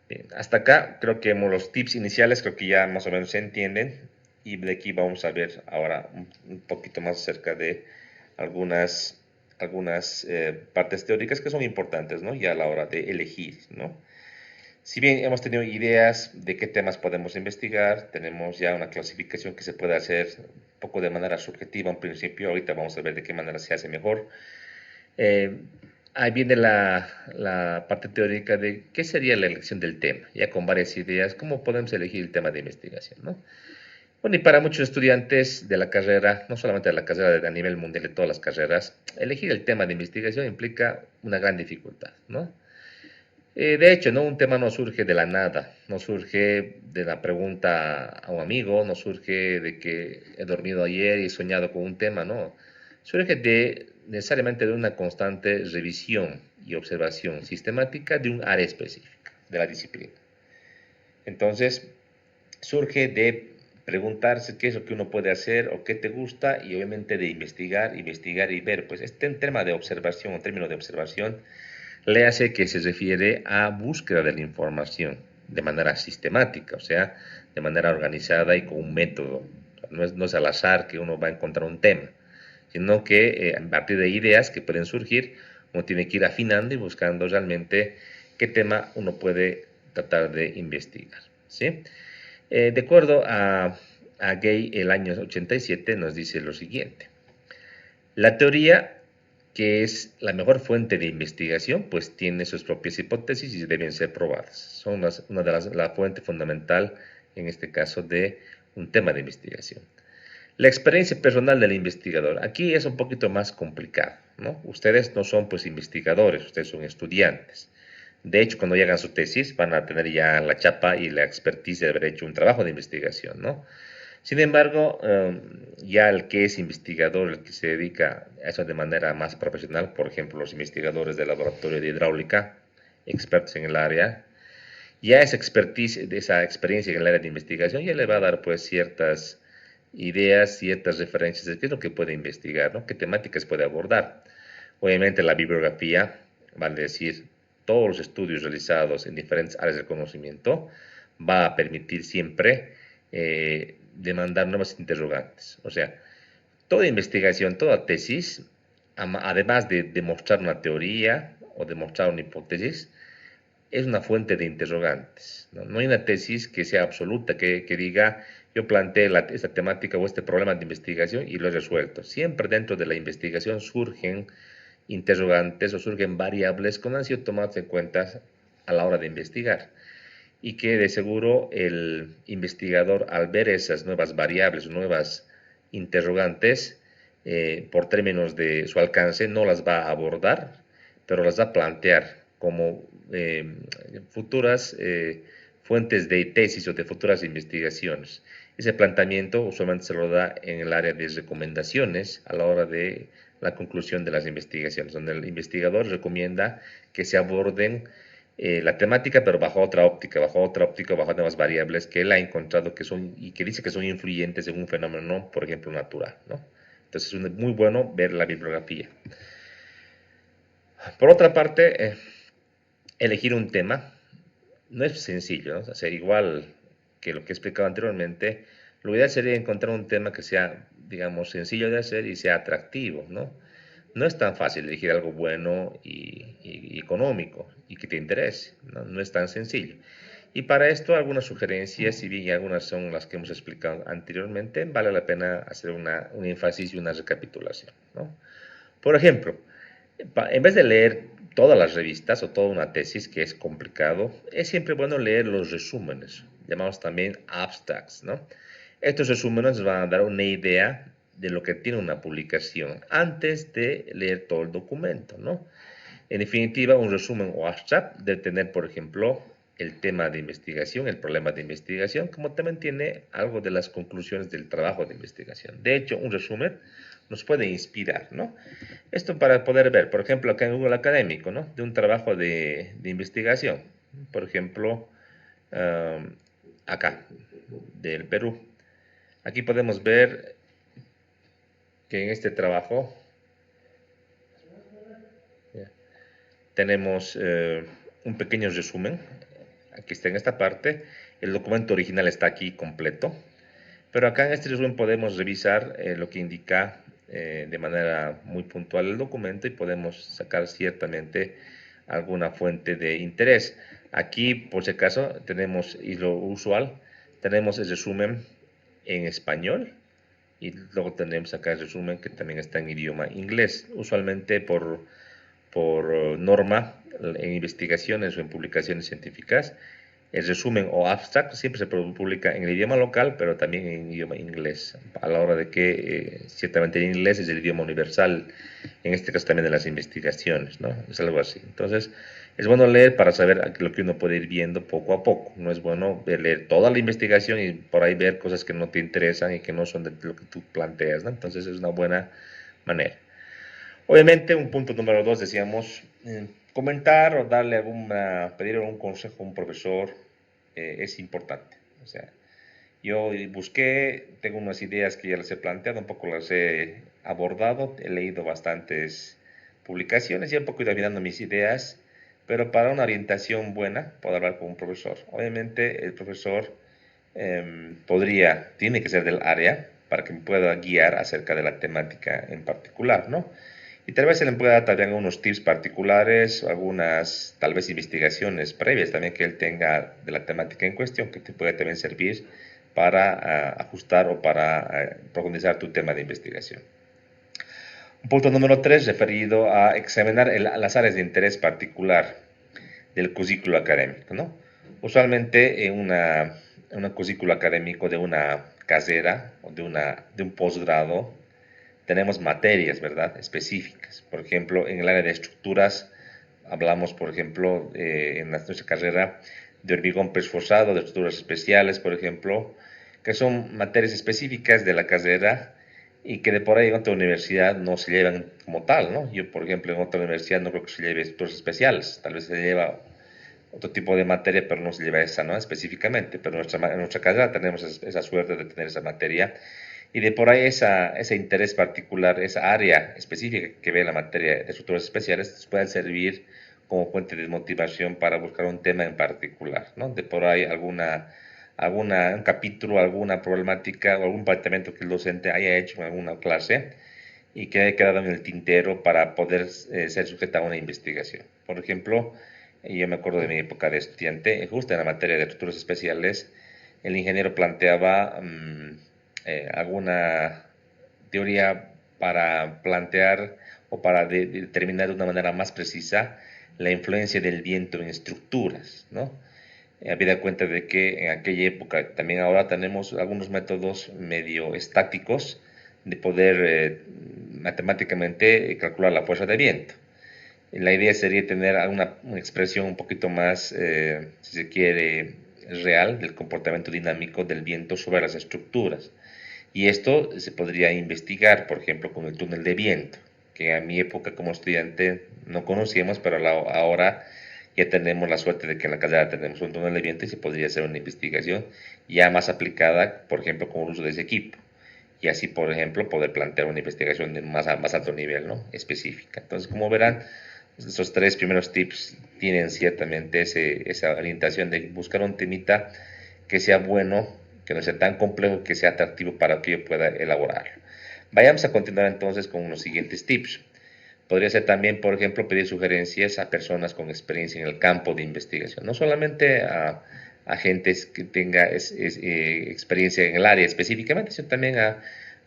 Bien, hasta acá creo que los tips iniciales creo que ya más o menos se entienden y de aquí vamos a ver ahora un poquito más acerca de algunas partes teóricas que son importantes, ¿no? Ya a la hora de elegir, ¿no? Si bien hemos tenido ideas de qué temas podemos investigar, tenemos ya una clasificación que se puede hacer un poco de manera subjetiva en principio, ahorita vamos a ver de qué manera se hace mejor. Ahí viene la parte teórica de qué sería la elección del tema, ya con varias ideas, cómo podemos elegir el tema de investigación, ¿no? Bueno, y para muchos estudiantes de la carrera, no solamente de la carrera a nivel mundial, de todas las carreras, elegir el tema de investigación implica una gran dificultad, ¿no? De hecho, ¿no? Un tema no surge de la nada, no surge de la pregunta a un amigo, no surge de que he dormido ayer y he soñado con un tema, no. Surge necesariamente de una constante revisión y observación sistemática de un área específica de la disciplina. Entonces, surge de preguntarse qué es lo que uno puede hacer o qué te gusta y obviamente de investigar y ver. Pues este tema de observación, un término de observación, le hace que se refiere a búsqueda de la información de manera sistemática, o sea, de manera organizada y con un método. No es al azar que uno va a encontrar un tema, sino que a partir de ideas que pueden surgir, uno tiene que ir afinando y buscando realmente qué tema uno puede tratar de investigar. ¿Sí? De acuerdo a Gay, el año 87 nos dice lo siguiente. La teoría, que es la mejor fuente de investigación, pues tiene sus propias hipótesis y deben ser probadas. Son la fuente fundamental, en este caso, de un tema de investigación. La experiencia personal del investigador. Aquí es un poquito más complicado, ¿no? Ustedes no son pues investigadores, ustedes son estudiantes. De hecho, cuando llegan a su tesis van a tener ya la chapa y la expertise de haber hecho un trabajo de investigación, ¿no? Sin embargo, ya el que es investigador, el que se dedica a eso de manera más profesional, por ejemplo, los investigadores del laboratorio de hidráulica, expertos en el área, ya esa expertise, esa experiencia en el área de investigación ya le va a dar pues ciertas ideas, ciertas referencias de qué es lo que puede investigar, ¿no? Qué temáticas puede abordar. Obviamente la bibliografía, vale decir, todos los estudios realizados en diferentes áreas del conocimiento, va a permitir siempre demandar nuevas interrogantes. O sea, toda investigación, toda tesis, además de demostrar una teoría o demostrar una hipótesis, es una fuente de interrogantes. No hay una tesis que sea absoluta, que diga, yo planteé esta temática o este problema de investigación y lo he resuelto. Siempre dentro de la investigación surgen interrogantes o surgen variables que no han sido tomadas en cuenta a la hora de investigar. Y que de seguro el investigador, al ver esas nuevas variables, nuevas interrogantes, por términos de su alcance, no las va a abordar, pero las va a plantear como futuras fuentes de tesis o de futuras investigaciones. Ese planteamiento usualmente se lo da en el área de recomendaciones a la hora de la conclusión de las investigaciones, donde el investigador recomienda que se aborden la temática, pero bajo otra óptica, bajo nuevas variables que él ha encontrado que son y que dice que son influyentes en un fenómeno, por ejemplo, natural, ¿no? Entonces es muy bueno ver la bibliografía. Por otra parte, elegir un tema no es sencillo, ¿no? O sea, igual que lo que he explicado anteriormente, lo ideal sería encontrar un tema que sea, digamos, sencillo de hacer y sea atractivo, ¿no? No es tan fácil elegir algo bueno y económico y que te interese, ¿no? No es tan sencillo. Y para esto algunas sugerencias, si bien algunas son las que hemos explicado anteriormente, vale la pena hacer un énfasis y una recapitulación, ¿no? Por ejemplo, en vez de leer todas las revistas o toda una tesis, que es complicado, es siempre bueno leer los resúmenes, llamados también abstracts, ¿no? Estos resúmenes nos van a dar una idea de lo que tiene una publicación antes de leer todo el documento, ¿no? En definitiva, un resumen o abstract debe tener, por ejemplo, el tema de investigación, el problema de investigación, como también tiene algo de las conclusiones del trabajo de investigación. De hecho, un resumen nos puede inspirar, ¿no? Esto para poder ver, por ejemplo, acá en Google Académico, ¿no? De un trabajo de investigación, por ejemplo, acá, del Perú. Aquí podemos ver que en este trabajo tenemos un pequeño resumen. Aquí está en esta parte. El documento original está aquí completo. Pero acá en este resumen podemos revisar lo que indica de manera muy puntual el documento y podemos sacar ciertamente alguna fuente de interés. Aquí, por si acaso, tenemos, y lo usual, tenemos el resumen en español y luego tenemos acá el resumen que también está en idioma inglés. Usualmente por norma en investigaciones o en publicaciones científicas, el resumen o abstract siempre se publica en el idioma local, pero también en idioma inglés, a la hora de que ciertamente el inglés es el idioma universal, en este caso también de las investigaciones, ¿no? Es algo así. Entonces, es bueno leer para saber lo que uno puede ir viendo poco a poco. No es bueno leer toda la investigación y por ahí ver cosas que no te interesan y que no son de lo que tú planteas, ¿no? Entonces, es una buena manera. Obviamente, un punto número 2, decíamos, comentar o pedir algún consejo a un profesor es importante. O sea, yo busqué, tengo unas ideas que ya les he planteado, un poco las he abordado, he leído bastantes publicaciones y un poco ido mirando mis ideas, pero para una orientación buena puedo hablar con un profesor. Obviamente el profesor tiene que ser del área para que me pueda guiar acerca de la temática en particular, ¿no? Y tal vez se le pueda dar también unos tips particulares, algunas tal vez investigaciones previas también que él tenga de la temática en cuestión, que te puede también servir para ajustar o para profundizar tu tema de investigación. Un punto número 3, referido a examinar las áreas de interés particular del currículo académico, ¿no? Usualmente en un currículo académico de una carrera o de un posgrado, tenemos materias, ¿verdad?, específicas. Por ejemplo, en el área de estructuras, hablamos, por ejemplo, en nuestra carrera de hormigón preesforzado, de estructuras especiales, por ejemplo, que son materias específicas de la carrera y que de por ahí en otra universidad no se llevan como tal, ¿no? Yo, por ejemplo, en otra universidad no creo que se lleve estructuras especiales, tal vez se lleva otro tipo de materia, pero no se lleva esa, ¿no?, específicamente. Pero en nuestra carrera tenemos esa suerte de tener esa materia. Y de por ahí ese interés particular, esa área específica que ve la materia de estructuras especiales, puede servir como fuente de motivación para buscar un tema en particular, ¿no? De por ahí un capítulo, alguna problemática o algún planteamiento que el docente haya hecho en alguna clase y que haya quedado en el tintero para poder ser sujeta a una investigación. Por ejemplo, yo me acuerdo de mi época de estudiante, justo en la materia de estructuras especiales, el ingeniero planteaba alguna teoría para plantear o para determinar de una manera más precisa la influencia del viento en estructuras, ¿no? Habida cuenta de que en aquella época, también ahora tenemos algunos métodos medio estáticos de poder matemáticamente calcular la fuerza de viento. La idea sería tener una expresión un poquito más, si se quiere, real del comportamiento dinámico del viento sobre las estructuras. Y esto se podría investigar, por ejemplo, con el túnel de viento, que a mi época como estudiante no conocíamos, pero ahora ya tenemos la suerte de que en la carrera tenemos un túnel de viento y se podría hacer una investigación ya más aplicada, por ejemplo, con el uso de ese equipo. Y así, por ejemplo, poder plantear una investigación de más alto nivel, ¿no?, específica. Entonces, como verán, esos 3 primeros tips tienen ciertamente esa orientación de buscar un temita que sea bueno, que no sea tan complejo, que sea atractivo para que yo pueda elaborarlo. Vayamos a continuar entonces con los siguientes tips. Podría ser también, por ejemplo, pedir sugerencias a personas con experiencia en el campo de investigación, no solamente a agentes que tengan experiencia en el área específicamente, sino también a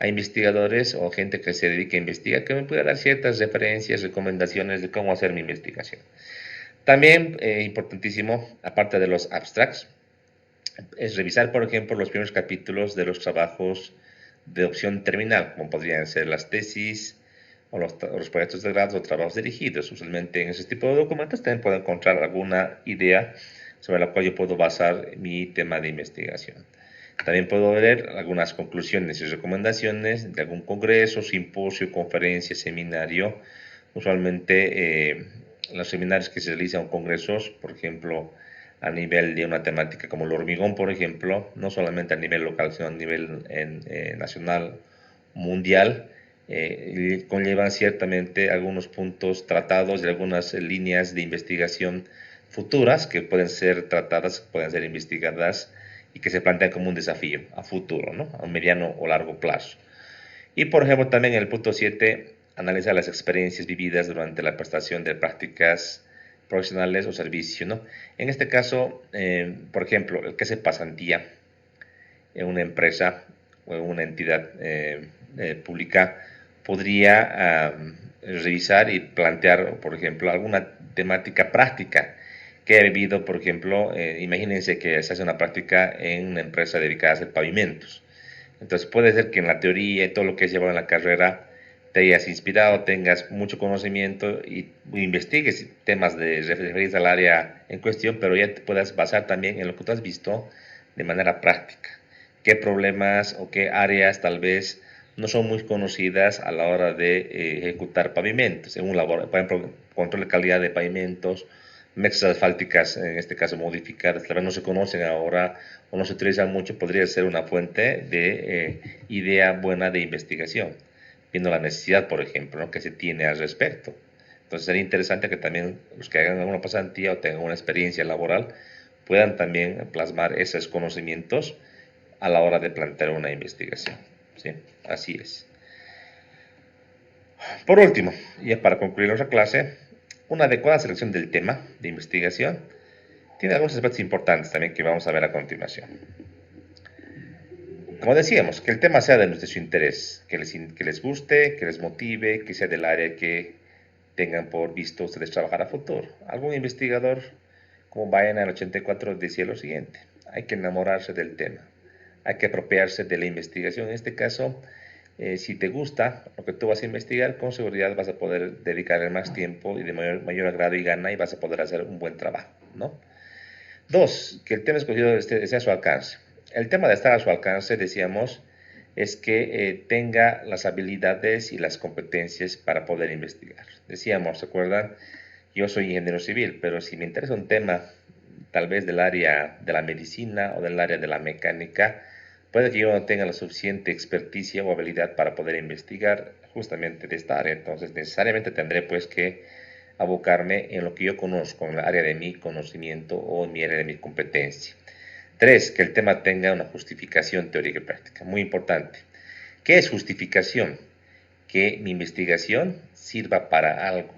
investigadores o gente que se dedique a investigar, que me pueda dar ciertas referencias, recomendaciones de cómo hacer mi investigación. También, importantísimo, aparte de los abstracts, es revisar, por ejemplo, los primeros capítulos de los trabajos de opción terminal, como podrían ser las tesis o los proyectos de grado o trabajos dirigidos. Usualmente en ese tipo de documentos también puedo encontrar alguna idea sobre la cual yo puedo basar mi tema de investigación. También puedo ver algunas conclusiones y recomendaciones de algún congreso, simposio, conferencia, seminario. Usualmente los seminarios que se realizan en congresos, por ejemplo, a nivel de una temática como el hormigón, por ejemplo, no solamente a nivel local, sino a nivel nacional, mundial, conllevan ciertamente algunos puntos tratados y algunas líneas de investigación futuras que pueden ser tratadas, pueden ser investigadas y que se plantean como un desafío a futuro, ¿no? A un mediano o largo plazo. Y por ejemplo también en el punto 7, analiza las experiencias vividas durante la prestación de prácticas profesionales o servicios, ¿no? En este caso, por ejemplo, el que hace pasantía en una empresa o en una entidad pública podría revisar y plantear, por ejemplo, alguna temática práctica que ha vivido, por ejemplo, imagínense que se hace una práctica en una empresa dedicada a hacer pavimentos. Entonces puede ser que en la teoría y todo lo que has llevado en la carrera te hayas inspirado, tengas mucho conocimiento y investigues temas referidos al área en cuestión, pero ya te puedas basar también en lo que tú has visto de manera práctica. ¿Qué problemas o qué áreas tal vez no son muy conocidas a la hora de ejecutar pavimentos? En un labor, por ejemplo, control de calidad de pavimentos, mezclas asfálticas, en este caso modificadas, tal vez no se conocen ahora o no se utilizan mucho, podría ser una fuente de idea buena de investigación, viendo la necesidad, por ejemplo, ¿no?, que se tiene al respecto. Entonces sería interesante que también los que hagan alguna pasantía o tengan una experiencia laboral puedan también plasmar esos conocimientos a la hora de plantear una investigación, ¿sí? Así es. Por último, ya para concluir nuestra clase, una adecuada selección del tema de investigación tiene algunos aspectos importantes también que vamos a ver a continuación. Como decíamos, que el tema sea de su interés, que les guste, que les motive, que sea del área que tengan por visto ustedes trabajar a futuro. Algún investigador, como Baena en el 84, decía lo siguiente: hay que enamorarse del tema, hay que apropiarse de la investigación. En este caso, si te gusta lo que tú vas a investigar, con seguridad vas a poder dedicarle más tiempo y de mayor agrado y gana, y vas a poder hacer un buen trabajo, ¿no? 2, que el tema escogido esté a su alcance. El tema de estar a su alcance, decíamos, es que tenga las habilidades y las competencias para poder investigar. Decíamos, ¿se acuerdan? Yo soy ingeniero civil, pero si me interesa un tema tal vez del área de la medicina o del área de la mecánica, puede que yo no tenga la suficiente experticia o habilidad para poder investigar justamente de esta área. Entonces necesariamente tendré pues que abocarme en lo que yo conozco, en el área de mi conocimiento o en mi área de mi competencia. 3, que el tema tenga una justificación teórica y práctica. Muy importante. ¿Qué es justificación? Que mi investigación sirva para algo.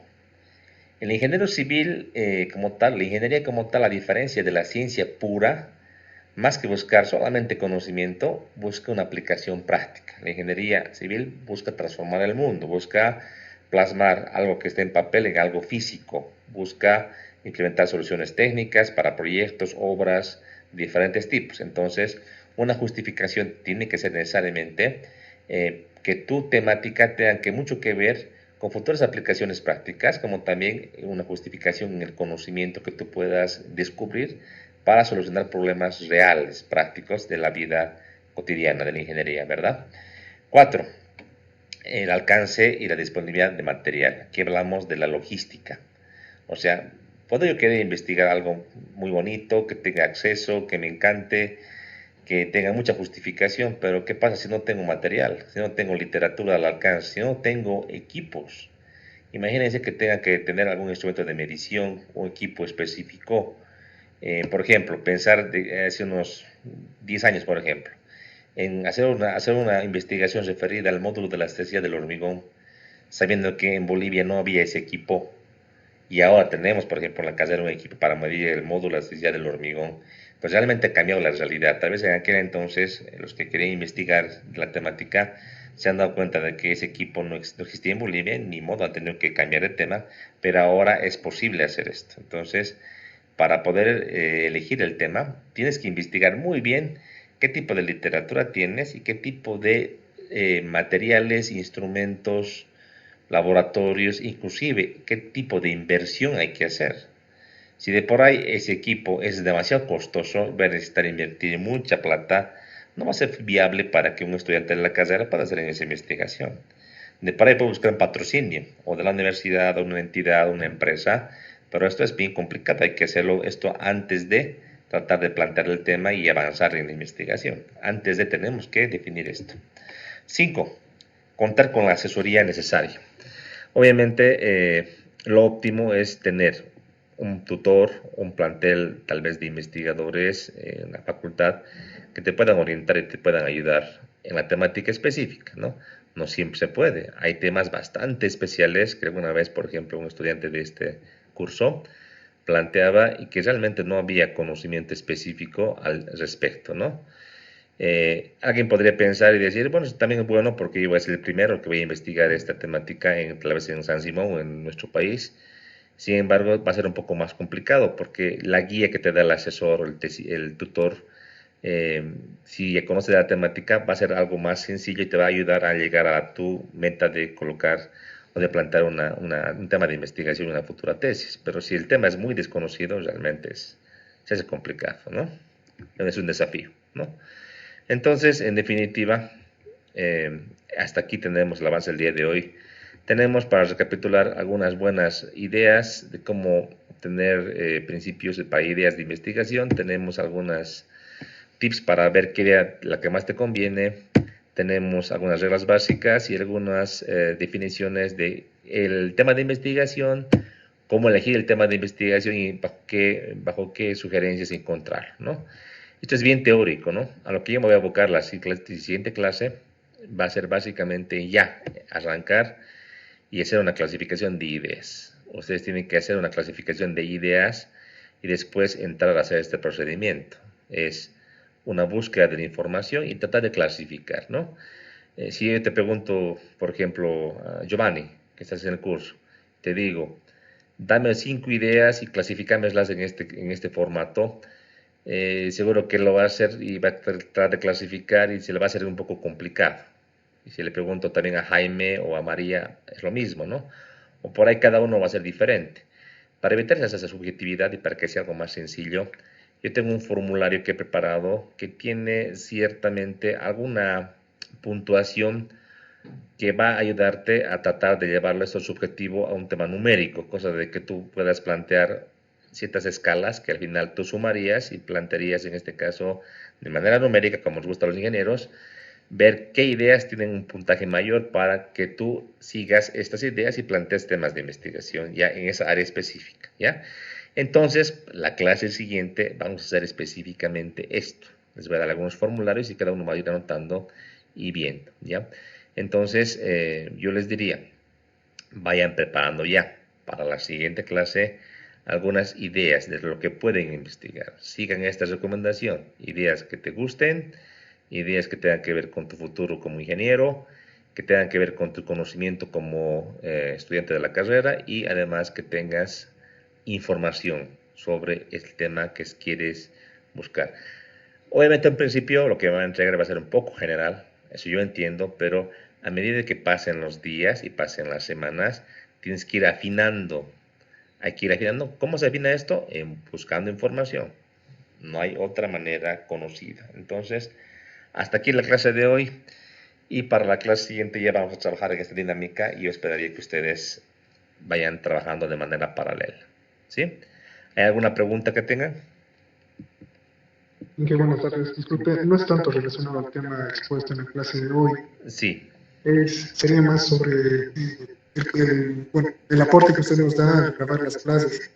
El ingeniero civil como tal, la ingeniería como tal, a diferencia de la ciencia pura, más que buscar solamente conocimiento, busca una aplicación práctica. La ingeniería civil busca transformar el mundo, busca plasmar algo que esté en papel en algo físico, busca implementar soluciones técnicas para proyectos, obras, diferentes tipos. Entonces, una justificación tiene que ser necesariamente que tu temática tenga que mucho que ver con futuras aplicaciones prácticas, como también una justificación en el conocimiento que tú puedas descubrir para solucionar problemas reales, prácticos de la vida cotidiana de la ingeniería, ¿verdad? 4, el alcance y la disponibilidad de material. Aquí hablamos de la logística. O sea, puedo yo querer investigar algo muy bonito, que tenga acceso, que me encante, que tenga mucha justificación, pero ¿qué pasa si no tengo material? Si no tengo literatura al alcance, si no tengo equipos. Imagínense que tenga que tener algún instrumento de medición, un equipo específico. Por ejemplo, pensar hace unos 10 años, por ejemplo, en hacer una investigación referida al módulo de elasticidad del hormigón, sabiendo que en Bolivia no había ese equipo. Y ahora tenemos, por ejemplo, en la carrera un equipo para medir el módulo de elasticidad del hormigón. Pues realmente ha cambiado la realidad. Tal vez en aquel entonces los que querían investigar la temática se han dado cuenta de que ese equipo no existía en Bolivia, ni modo, han tenido que cambiar de tema, pero ahora es posible hacer esto. Entonces, para poder elegir el tema, tienes que investigar muy bien qué tipo de literatura tienes y qué tipo de materiales, instrumentos, laboratorios, inclusive qué tipo de inversión hay que hacer. Si de por ahí ese equipo es demasiado costoso, va a necesitar invertir mucha plata, no va a ser viable para que un estudiante de la carrera pueda hacer esa investigación. De por ahí puede buscar un patrocinio, o de la universidad, o una entidad, o una empresa, pero esto es bien complicado, hay que hacerlo esto antes de tratar de plantear el tema y avanzar en la investigación. Antes de tenemos que definir esto. 5. Contar con la asesoría necesaria. Obviamente, lo óptimo es tener un tutor, un plantel tal vez de investigadores en la facultad que te puedan orientar y te puedan ayudar en la temática específica, ¿no? No siempre se puede. Hay temas bastante especiales que alguna vez, por ejemplo, un estudiante de este curso planteaba y que realmente no había conocimiento específico al respecto, ¿no? Alguien podría pensar y decir, bueno, también es bueno porque yo voy a ser el primero que voy a investigar esta temática tal vez en San Simón, en nuestro país. Sin embargo, va a ser un poco más complicado porque la guía que te da el asesor o el tutor, si ya conoce la temática, va a ser algo más sencillo y te va a ayudar a llegar a tu meta de colocar o de plantear un tema de investigación en una futura tesis. Pero si el tema es muy desconocido, realmente se hace complicado, ¿no? Es un desafío, ¿no? Entonces, en definitiva, hasta aquí tenemos el avance del día de hoy. Tenemos, para recapitular, algunas buenas ideas de cómo tener principios para ideas de investigación. Tenemos algunas tips para ver qué idea la que más te conviene. Tenemos algunas reglas básicas y algunas definiciones de el tema de investigación, cómo elegir el tema de investigación y bajo qué sugerencias encontrar, ¿no? Esto es bien teórico, ¿no? A lo que yo me voy a abocar la siguiente clase va a ser básicamente ya arrancar y hacer una clasificación de ideas. Ustedes tienen que hacer una clasificación de ideas y después entrar a hacer este procedimiento. Es una búsqueda de la información y tratar de clasificar, ¿no? Si yo te pregunto, por ejemplo, Giovanni, que estás en el curso, te digo, dame 5 ideas y clasifícamelas en este formato. Seguro que lo va a hacer y va a tratar de clasificar y se le va a hacer un poco complicado. Y si le pregunto también a Jaime o a María, es lo mismo, ¿no? O por ahí cada uno va a ser diferente. Para evitar esa subjetividad y para que sea algo más sencillo, yo tengo un formulario que he preparado que tiene ciertamente alguna puntuación que va a ayudarte a tratar de llevarlo esto subjetivo a un tema numérico, cosa de que tú puedas plantear ciertas escalas que al final tú sumarías y plantearías en este caso de manera numérica, como nos gusta a los ingenieros, ver qué ideas tienen un puntaje mayor para que tú sigas estas ideas y plantees temas de investigación ya en esa área específica, ¿ya? Entonces, la clase siguiente vamos a hacer específicamente esto. Les voy a dar algunos formularios y cada uno va a ir anotando y viendo, ¿ya? Entonces, yo les diría, vayan preparando ya para la siguiente clase algunas ideas de lo que pueden investigar. Sigan esta recomendación, ideas que te gusten, ideas que tengan que ver con tu futuro como ingeniero, que tengan que ver con tu conocimiento como estudiante de la carrera y además que tengas información sobre el tema que quieres buscar. Obviamente en principio lo que van a entregar va a ser un poco general, eso yo entiendo, pero a medida que pasen los días y pasen las semanas, tienes que ir afinando. Hay que ir afinando. ¿Cómo se afina esto? Buscando información. No hay otra manera conocida. Entonces, hasta aquí la clase de hoy y para la clase siguiente ya vamos a trabajar en esta dinámica y yo esperaría que ustedes vayan trabajando de manera paralela. ¿Sí? ¿Hay alguna pregunta que tengan? Qué buenas tardes. Disculpe, no es tanto relacionado al tema expuesto en la clase de hoy. Sí. Sería más sobre el aporte que usted nos da al grabar las clases.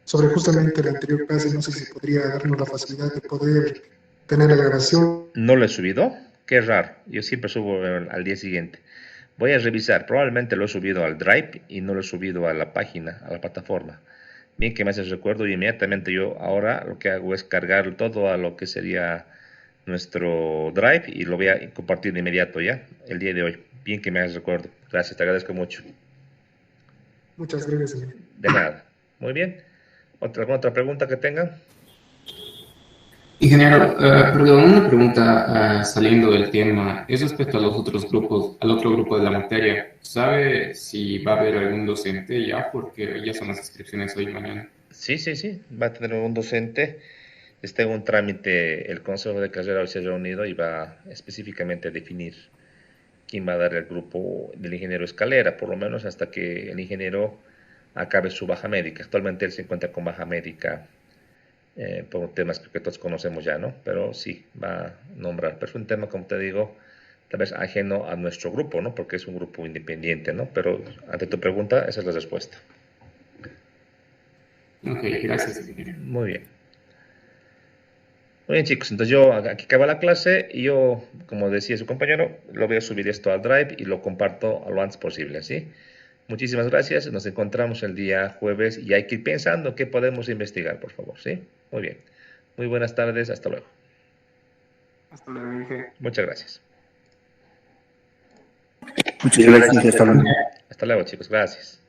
Sobre justamente la anterior clase, no sé si podría darnos la facilidad de poder tener la grabación. ¿No lo he subido? Qué raro. Yo siempre subo al día siguiente. Voy a revisar. Probablemente lo he subido al Drive y no lo he subido a la página, a la plataforma. Bien que me haces recuerdo y inmediatamente yo ahora lo que hago es cargar todo a lo que sería nuestro Drive y lo voy a compartir de inmediato ya, el día de hoy. Bien que me haces recuerdo. Gracias, te agradezco mucho. Muchas gracias, señor. De nada. Muy bien. ¿Alguna otra pregunta que tengan? Ingeniero, perdón, una pregunta saliendo del tema, es respecto a los otros grupos, al otro grupo de la materia. ¿Sabe si va a haber algún docente ya? Porque ya son las inscripciones hoy y mañana. Sí, sí, sí, va a tener un docente. Está en un trámite, el Consejo de Carrera hoy se ha reunido y va específicamente a definir quién va a dar el grupo del ingeniero Escalera, por lo menos hasta que el ingeniero acabe su baja médica. Actualmente él se encuentra con baja médica por temas que todos conocemos ya, ¿no? Pero sí, va a nombrar. Pero es un tema, como te digo, tal vez ajeno a nuestro grupo, ¿no? Porque es un grupo independiente, ¿no? Pero ante tu pregunta, esa es la respuesta. Ok, gracias, ingeniero. Muy bien. Muy bien, chicos, entonces yo aquí acaba la clase y yo, como decía su compañero, lo voy a subir esto al Drive y lo comparto lo antes posible, ¿sí? Muchísimas gracias, nos encontramos el día jueves y hay que ir pensando qué podemos investigar, por favor, ¿sí? Muy bien. Muy buenas tardes, hasta luego. Hasta luego, ingeniero. Muchas gracias. Muchas gracias, hasta luego. Hasta luego, chicos, gracias.